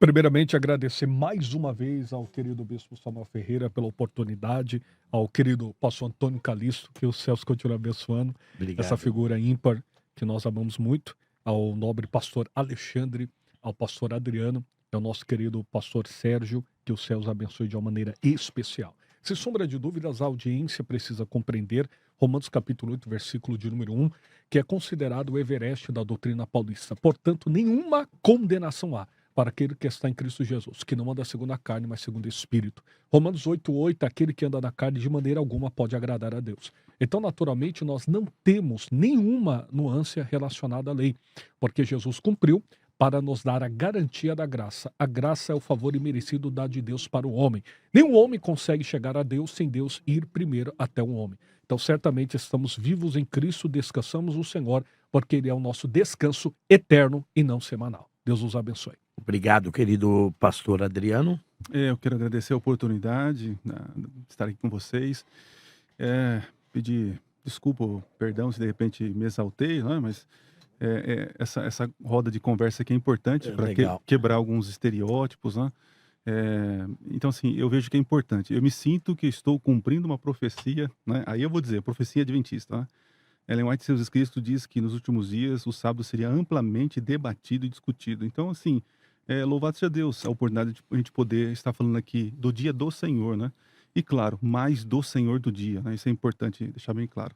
Primeiramente, agradecer mais uma vez ao querido Bispo Samuel Ferreira pela oportunidade, ao querido pastor Antônio Calixto, que os céus continuam abençoando, Obrigado. essa figura ímpar que nós amamos muito, ao nobre pastor Alexandre, ao pastor Adriano, ao nosso querido pastor Sérgio, que os céus abençoe de uma maneira especial. Sem sombra de dúvidas, a audiência precisa compreender Romanos capítulo 8, versículo de número 1, que é considerado o Everest da doutrina paulista. Portanto, nenhuma condenação há para aquele que está em Cristo Jesus, que não anda segundo a carne, mas segundo o Espírito. Romanos 8:8, aquele que anda na carne de maneira alguma pode agradar a Deus. Então, naturalmente, nós não temos nenhuma nuance relacionada à lei, porque Jesus cumpriu para nos dar a garantia da graça. A graça é o favor imerecido dado de Deus para o homem. Nenhum homem consegue chegar a Deus sem Deus ir primeiro até um homem. Então, certamente, estamos vivos em Cristo, descansamos no Senhor, porque Ele é o nosso descanso eterno e não semanal. Deus os abençoe. Obrigado, querido pastor Adriano. Eu quero agradecer a oportunidade de estar aqui com vocês. Pedir desculpa, perdão se de repente me exaltei, não é? Mas essa roda de conversa aqui é importante para quebrar alguns estereótipos, né? Então, assim, eu vejo que é importante. Eu me sinto que estou cumprindo uma profecia, né? Aí eu vou dizer, profecia adventista, né? Ellen White, em seus escritos, diz que nos últimos dias o sábado seria amplamente debatido e discutido. Então, assim, louvado seja Deus a oportunidade de a gente poder estar falando aqui do dia do Senhor, né? E, claro, mais do Senhor do dia, né? Isso é importante deixar bem claro.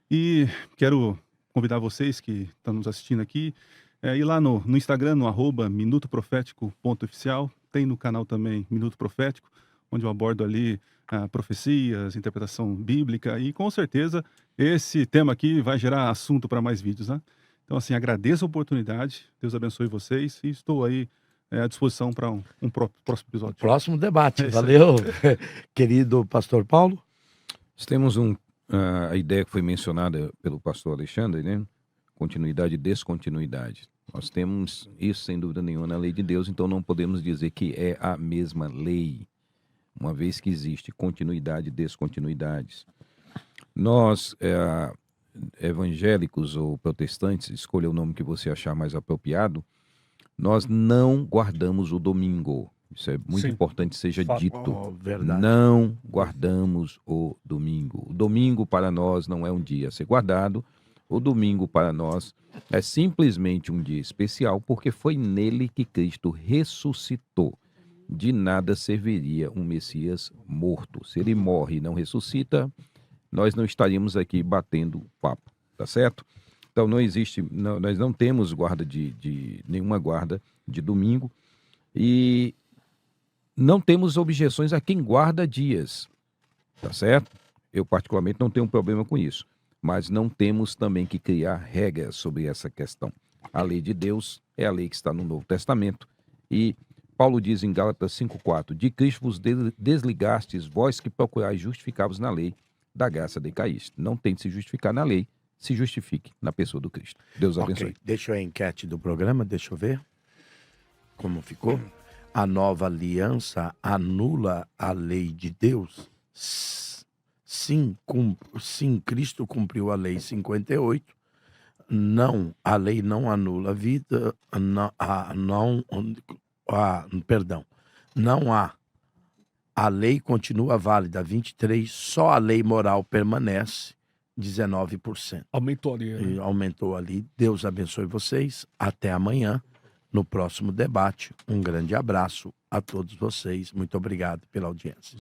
E quero convidar vocês que estão nos assistindo aqui, ir lá no Instagram, no @minutoprofético.oficial, tem no canal também Minuto Profético, onde eu abordo ali profecias, interpretação bíblica, e com certeza esse tema aqui vai gerar assunto para mais vídeos, né? Então, assim, agradeço a oportunidade, Deus abençoe vocês, e estou aí à disposição para um próximo episódio. Próximo debate, valeu. Querido pastor Paulo. Nós temos a ideia que foi mencionada pelo pastor Alexandre, né? Continuidade e descontinuidade. Nós temos isso, sem dúvida nenhuma, na lei de Deus, então não podemos dizer que é a mesma lei, uma vez que existe continuidade e descontinuidades. Nós, evangélicos ou protestantes, escolha o nome que você achar mais apropriado, nós não guardamos o domingo. Isso é muito importante que seja dito. Verdade. Não guardamos o domingo. O domingo para nós não é um dia a ser guardado. O domingo para nós é simplesmente um dia especial, porque foi nele que Cristo ressuscitou. De nada serviria um Messias morto. Se ele morre e não ressuscita, nós não estaríamos aqui batendo papo, tá certo? Então nós não temos guarda nenhuma guarda de domingo e não temos objeções a quem guarda dias, tá certo? Eu particularmente não tenho um problema com isso, mas não temos também que criar regras sobre essa questão. A lei de Deus é a lei que está no Novo Testamento e Paulo diz em Gálatas 5:4, de Cristo vos desligastes, vós que procurais justificar-vos na lei, da graça decaíste. Não tem de se justificar na lei, se justifique na pessoa do Cristo. Deus abençoe. Ok, deixa a enquete do programa, deixa eu ver como ficou. A nova aliança anula a lei de Deus? Sim, sim, Cristo cumpriu a lei 58. Não, a lei não anula a vida. Perdão. Não há. A lei continua válida, 23. Só a lei moral permanece, 19%. Aumentou ali, né? E aumentou ali. Deus abençoe vocês. Até amanhã, no próximo debate. Um grande abraço a todos vocês. Muito obrigado pela audiência.